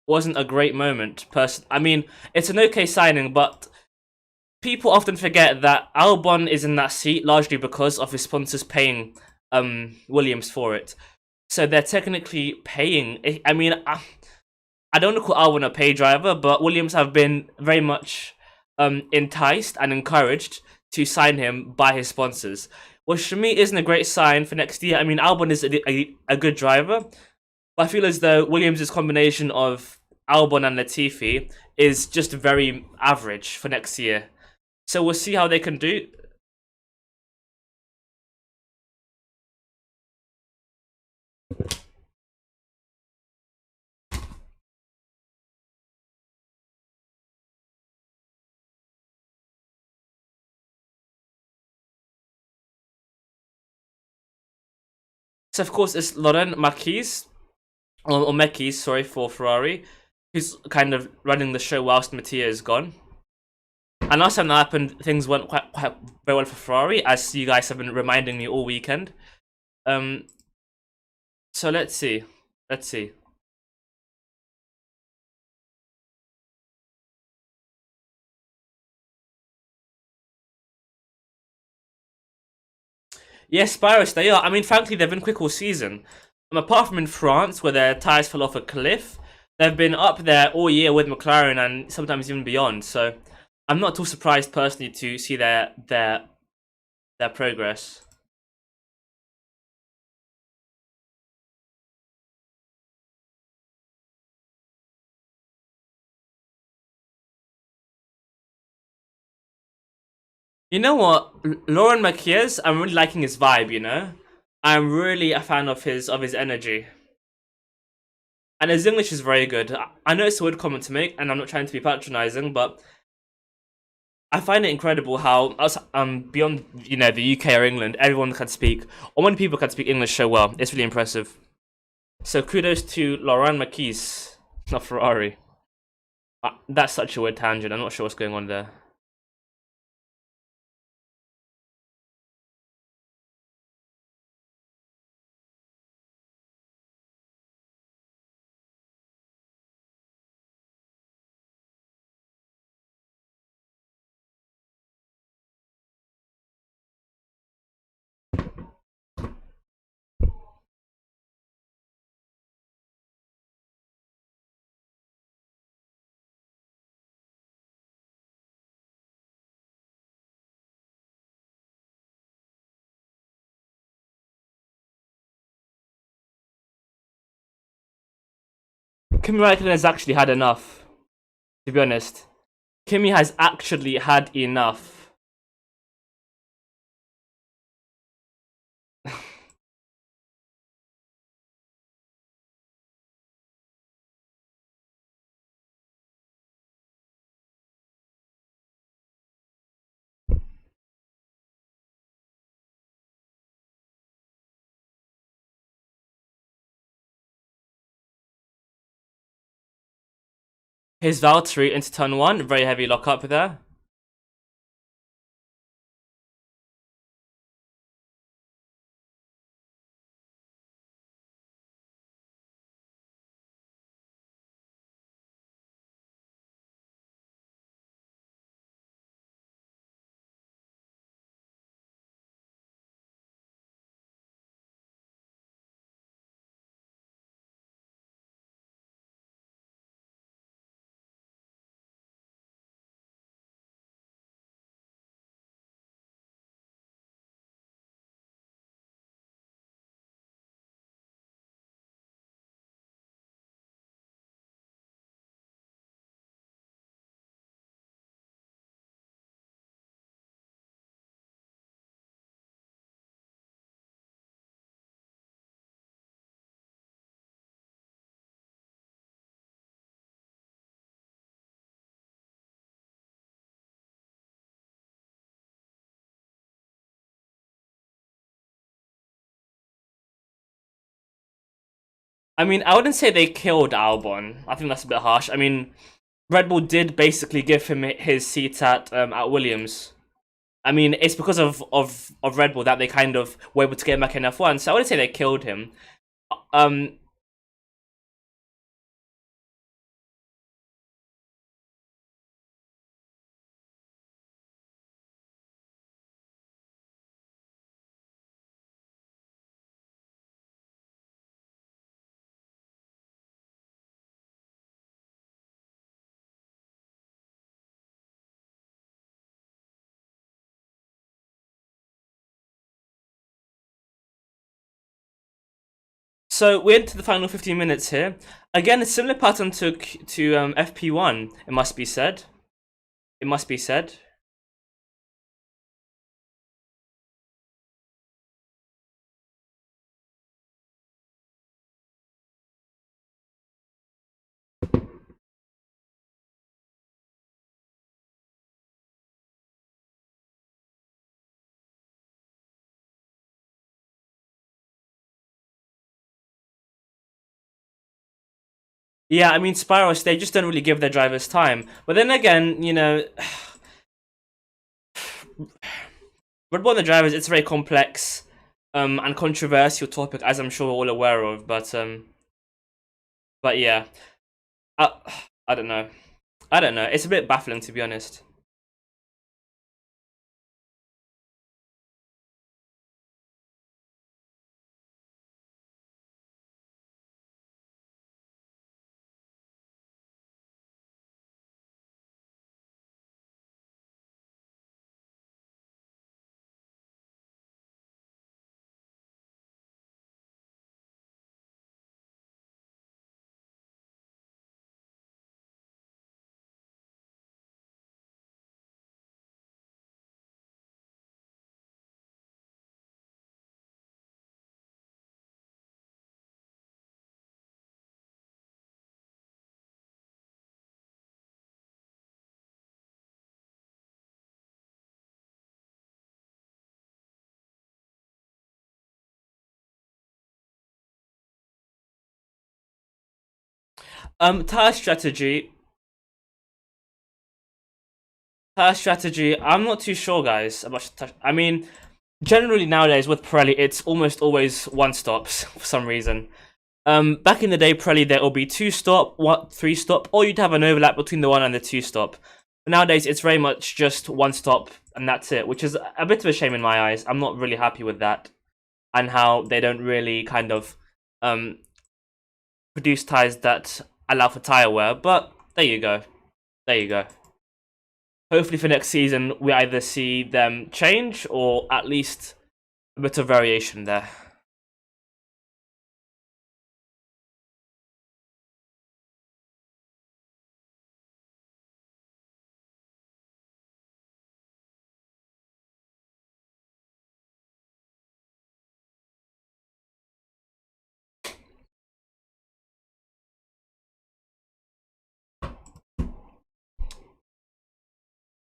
S1: wasn't a great moment. I mean, it's an okay signing, but people often forget that Albon is in that seat largely because of his sponsors paying Williams for it. So they're technically paying. I mean, I don't want to call Albon a pay driver, but Williams have been very much enticed and encouraged to sign him by his sponsors, which to me isn't a great sign for next year. I mean, Albon is a good driver, but I feel as though Williams' combination of Albon and Latifi is just very average for next year. So we'll see how they can do. So of course it's Laurent Marquez, or Mekis, sorry, for Ferrari, who's kind of running the show whilst Mattia is gone. And last time that happened, things went quite very well for Ferrari, as you guys have been reminding me all weekend. Um, so let's see. Let's see. Yes, Spirus, they are. I mean, frankly, they've been quick all season. Apart from in France, where their tyres fell off a cliff, they've been up there all year with McLaren and sometimes even beyond. So I'm not too surprised personally to see their progress. You know what, Lauren Macias, I'm really liking his vibe. You know, I'm really a fan of his energy, and his English is very good. I know it's a weird comment to make, and I'm not trying to be patronizing, but I find it incredible how us beyond the UK or England, everyone can speak, or many people can speak English so well. It's really impressive. So kudos to Laurent Maquis, not Ferrari. That's such a weird tangent. I'm not sure what's going on there. Kimi Räikkönen has actually had enough. To be honest, Kimi has actually had enough. His Valtteri into turn one, very heavy lock up there. I mean, I wouldn't say they killed Albon. I think that's a bit harsh. I mean, Red Bull did basically give him his seat at Williams. I mean, it's because of Red Bull that they kind of were able to get him back in F1. So I wouldn't say they killed him. Um, so we're into the final 15 minutes here. Again, a similar pattern to FP1. It must be said. It must be said. Yeah, I mean, Spyros, they just don't really give their drivers time. But then again, Red Bull and the drivers, it's a very complex and controversial topic, as I'm sure we're all aware of. But yeah, I, I don't know. I don't know. It's a bit baffling, to be honest. Tire strategy. Tire strategy. I'm not too sure, guys. I mean, generally nowadays with Pirelli, it's almost always one stops for some reason. Back in the day, Pirelli, there will be two stop, three stop, or you'd have an overlap between the one and the two stop. But nowadays, it's very much just one stop and that's it, which is a bit of a shame in my eyes. I'm not really happy with that, and how they don't really kind of produce tires that allow for tire wear. But there you go, there you go. Hopefully for next season, we either see them change or at least a bit of variation there.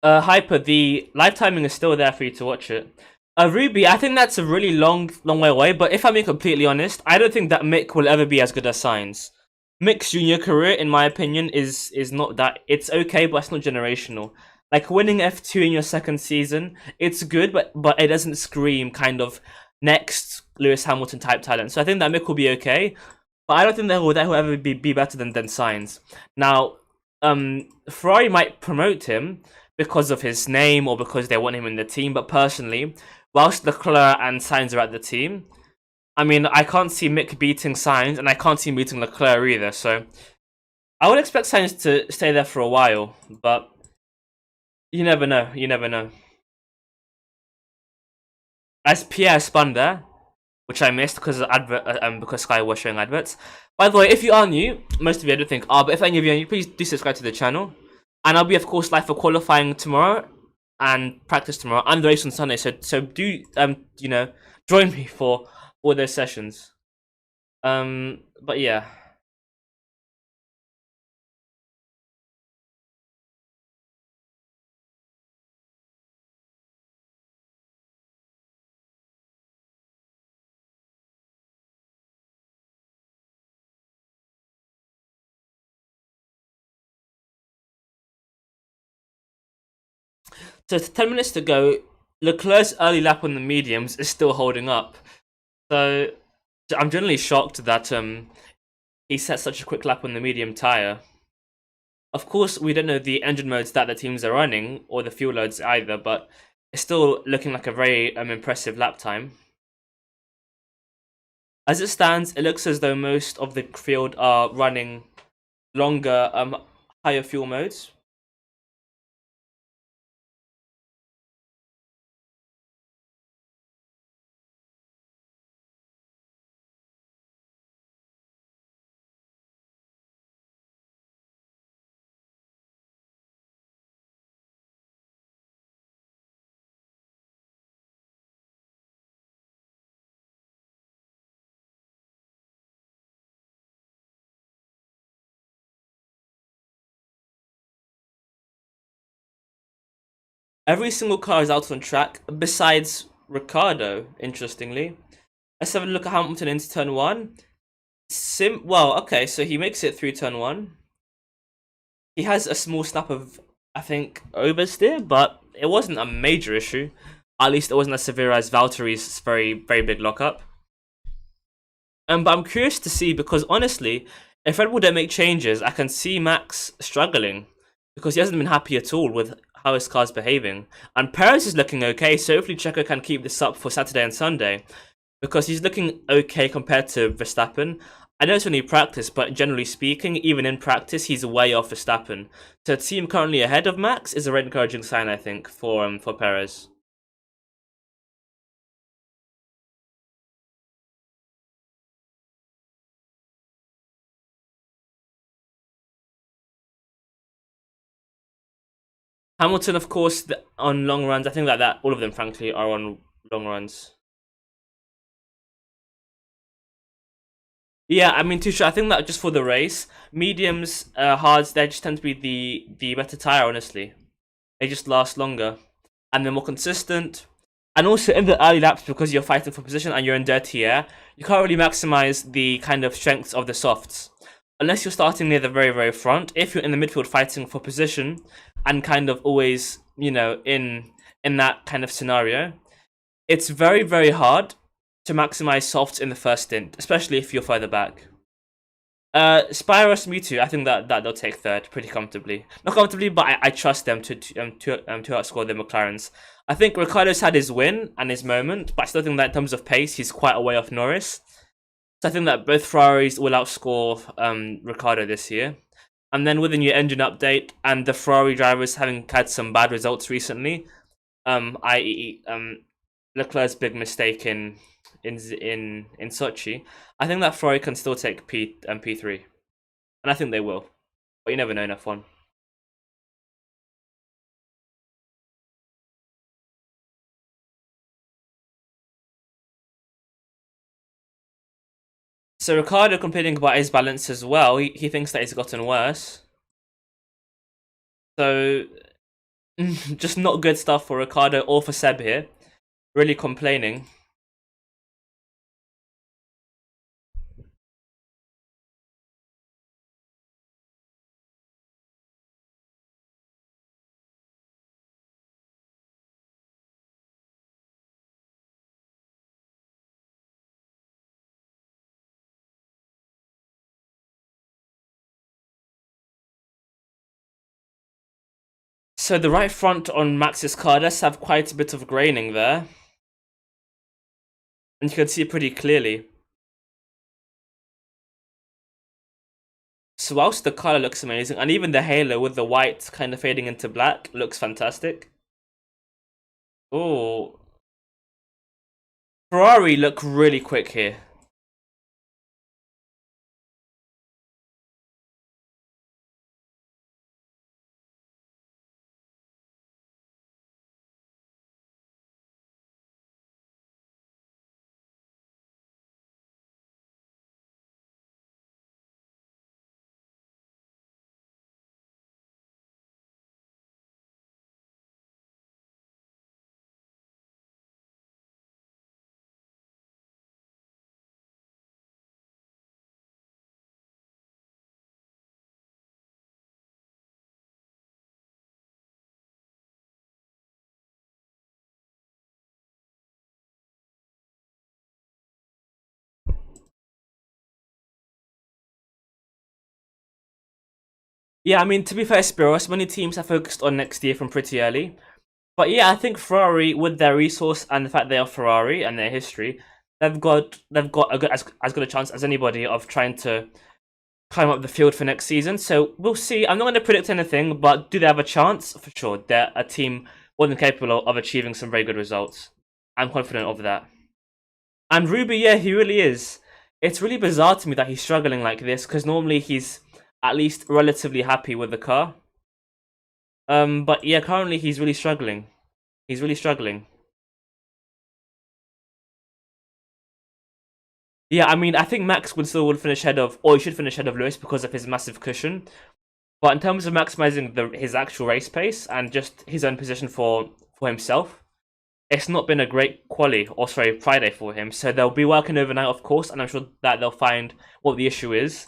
S1: Hyper, the live timing is still there for you to watch it. Ruby, I think that's a really long way away, but if I'm being completely honest, I don't think that Mick will ever be as good as Sainz. Mick's junior career, in my opinion, is not that. It's okay, but it's not generational. Like, winning F2 in your second season, it's good, but it doesn't scream kind of next Lewis Hamilton type talent. So I think that Mick will be okay, but I don't think that he'll ever be better than Sainz. Now, Ferrari might promote him because of his name or because they want him in the team, but personally, whilst Leclerc and Sainz are at the team, I mean, I can't see Mick beating Sainz, and I can't see him beating Leclerc either, so I would expect Sainz to stay there for a while, but you never know, you never know. As Pierre spun there, which I missed because because Sky was showing adverts. By the way, if you are new, most of you I don't think are, but if any of you are new, please do subscribe to the channel. And I'll be, of course, live for qualifying tomorrow and practice tomorrow and the race on Sunday. So do you know, join me for all those sessions. But yeah. So 10 minutes to go. Leclerc's early lap on the mediums is still holding up. So I'm generally shocked that he set such a quick lap on the medium tyre. Of course, we don't know the engine modes that the teams are running, or the fuel loads either, but it's still looking like a very impressive lap time. As it stands, it looks as though most of the field are running longer, higher fuel modes. Every single car is out on track, besides Ricardo, interestingly. Let's have a look at Hamilton into turn 1. Well, okay, so he makes it through turn 1. He has a small snap of, I think, oversteer, but it wasn't a major issue. At least it wasn't as severe as Valtteri's very big lockup. But I'm curious to see, because honestly, if Red Bull don't make changes, I can see Max struggling, because he hasn't been happy at all with how his car's behaving. And Perez is looking okay, so hopefully Checo can keep this up for Saturday and Sunday, because he's looking okay compared to Verstappen. I know it's only practice, but generally speaking, even in practice, he's way off Verstappen. So to see him currently ahead of Max is a very encouraging sign, I think, for Perez. Hamilton, of course, on long runs. I think that all of them, frankly, are on long runs. Yeah, I mean, too sure. I think that just for the race, mediums, hards, they just tend to be the better tire. Honestly, they just last longer and they're more consistent. And also in the early laps, because you're fighting for position and you're in dirty air, you can't really maximize the kind of strengths of the softs. unless you're starting near the very front, if you're in the midfield fighting for position and kind of always, you know, in that kind of scenario, it's very hard to maximize softs in the first stint, especially if you're further back. Spyros, Mewtwo, I think that they'll take third pretty comfortably. Not comfortably, but I trust them to outscore the McLarens. I think Ricciardo's had his win and his moment, but I still think that in terms of pace, he's quite a way off Norris. So I think that both Ferraris will outscore Ricciardo this year. And then with the new engine update and the Ferrari drivers having had some bad results recently, i.e. Leclerc's big mistake in Sochi, I think that Ferrari can still take P3, and I think they will, but you never know in F1. So Ricciardo complaining about his balance as well. He thinks that it's gotten worse. So just not good stuff for Ricciardo or for Seb here. Really complaining. So the right front on Max's car does have quite a bit of graining there. And you can see it pretty clearly. So whilst the color looks amazing, and even the halo with the white kind of fading into black looks fantastic. Oh, Ferrari look really quick here. Yeah, I mean, to be fair, Spiros, many teams are focused on next year from pretty early. But yeah, I think Ferrari, with their resource and the fact they are Ferrari and their history, they've got as good a chance as anybody of trying to climb up the field for next season. So we'll see. I'm not going to predict anything, but do they have a chance? For sure. They're a team more than capable of achieving some very good results. I'm confident of that. And Ruby, yeah, he really is. It's really bizarre to me that he's struggling like this, because normally he's at least relatively happy with the car. But yeah, currently he's really struggling. He's really struggling. Yeah, I mean, I think Max would finish ahead of, or he should finish ahead of Lewis because of his massive cushion. But in terms of maximizing his actual race pace and just his own position for himself, it's not been a great Friday for him. So they'll be working overnight, of course, and I'm sure that they'll find what the issue is.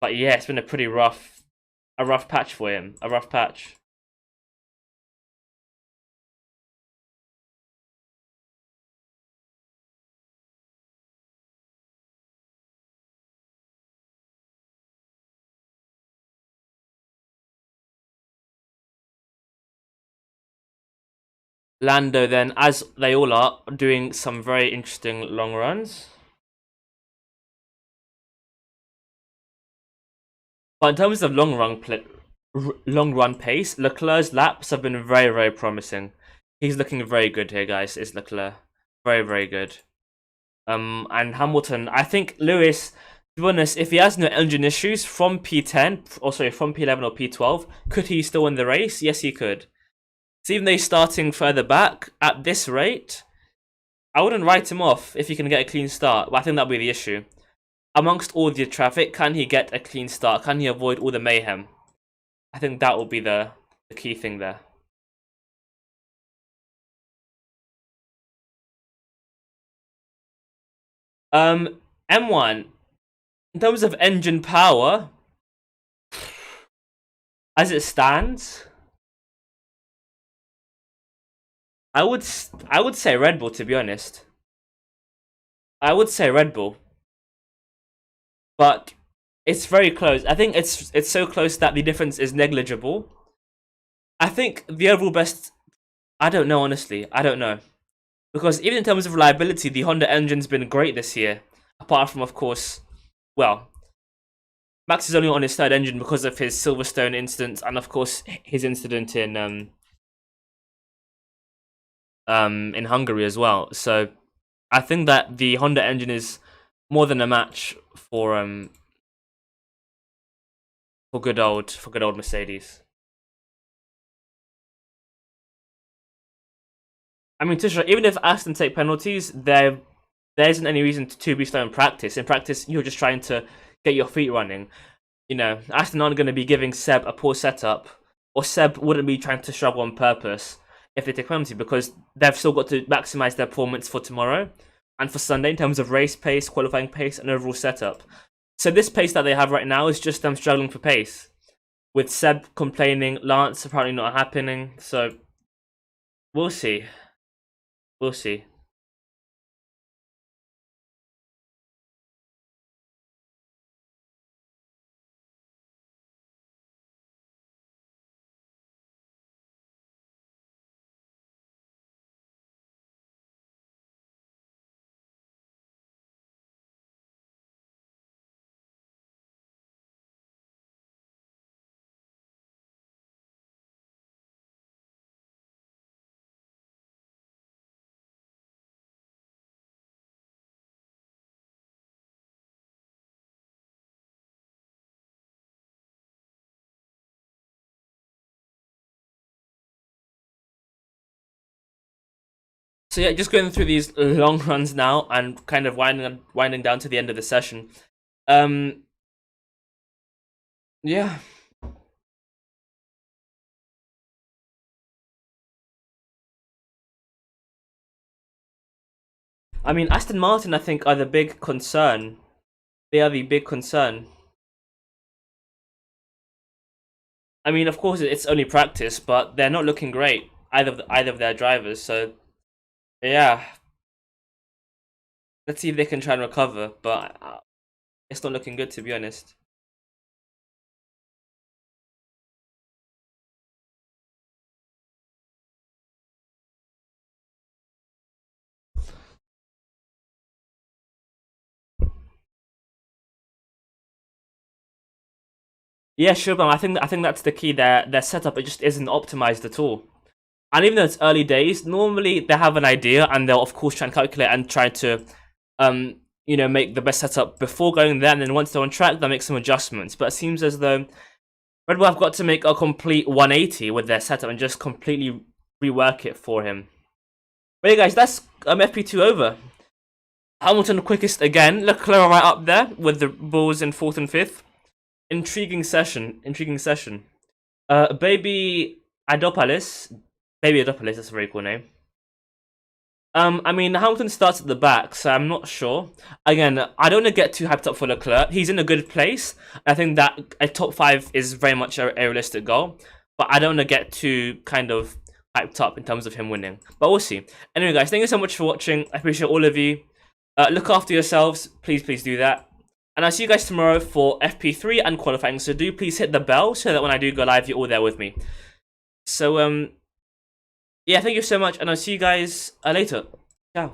S1: But yeah, it's been a rough patch for him, a rough patch. Lando then, as they all are, doing some very interesting long runs. But in terms of long run pace, Leclerc's laps have been very promising. He's looking very good here, guys. Is Leclerc very good? And Hamilton, I think Lewis. To be honest, if he has no engine issues from P10, or sorry, from P11 or P12, could he still win the race? Yes, he could. So even though he's starting further back at this rate, I wouldn't write him off if he can get a clean start. But I think that'll be the issue. Amongst all the traffic, can he get a clean start? Can he avoid all the mayhem? I think that will be the key thing there. M1. In terms of engine power, as it stands, I would say Red Bull, to be honest. I would say Red Bull, but it's very close. I think it's so close that the difference is negligible. I think the overall best. I don't know, honestly. I don't know, because even in terms of reliability, the Honda engine's been great this year. Apart from, of course, well, Max is only on his third engine because of his Silverstone incident, and of course his incident in Hungary as well. So I think that the Honda engine is more than a match for good old Mercedes. I mean, Tisha, even if Aston take penalties, there isn't any reason to be slow in practice. In practice, you're just trying to get your feet running. You know, Aston aren't going to be giving Seb a poor setup, or Seb wouldn't be trying to struggle on purpose if they take penalty, because they've still got to maximize their performance for tomorrow and for Sunday in terms of race pace, qualifying pace, and overall setup. So this pace that they have right now is just them struggling for pace, with Seb complaining, Lance apparently not happening. So we'll see. We'll see. So yeah, just going through these long runs now and kind of winding down to the end of the session. Yeah. I mean, Aston Martin, I think, are the big concern. They are the big concern. I mean, of course, it's only practice, but they're not looking great, either of their drivers. So yeah, let's see if they can try and recover. But it's not looking good, to be honest. Yeah, sure, but I think that's the key. Their setup, it just isn't optimized at all. And even though it's early days, normally they have an idea and they'll of course try and calculate and try to you know, make the best setup before going there, and then once they're on track they'll make some adjustments. But it seems as though Red Bull have got to make a complete 180 with their setup and just completely rework it for him. But yeah guys, that's FP2 over. Hamilton quickest again, Leclerc right up there with the Bulls in 4th and 5th. Intriguing session. Baby Adopalis, that's a very cool name. I mean, Hamilton starts at the back, so I'm not sure. Again, I don't want to get too hyped up for Leclerc. He's in a good place. I think that a top 5 is very much a realistic goal, but I don't want to get too kind of hyped up in terms of him winning. But we'll see. Anyway, guys, thank you so much for watching. I appreciate all of you. Look after yourselves. Please do that. And I'll see you guys tomorrow for FP3 and qualifying. So do please hit the bell so that when I do go live, you're all there with me. So, yeah, thank you so much, and I'll see you guys later. Ciao.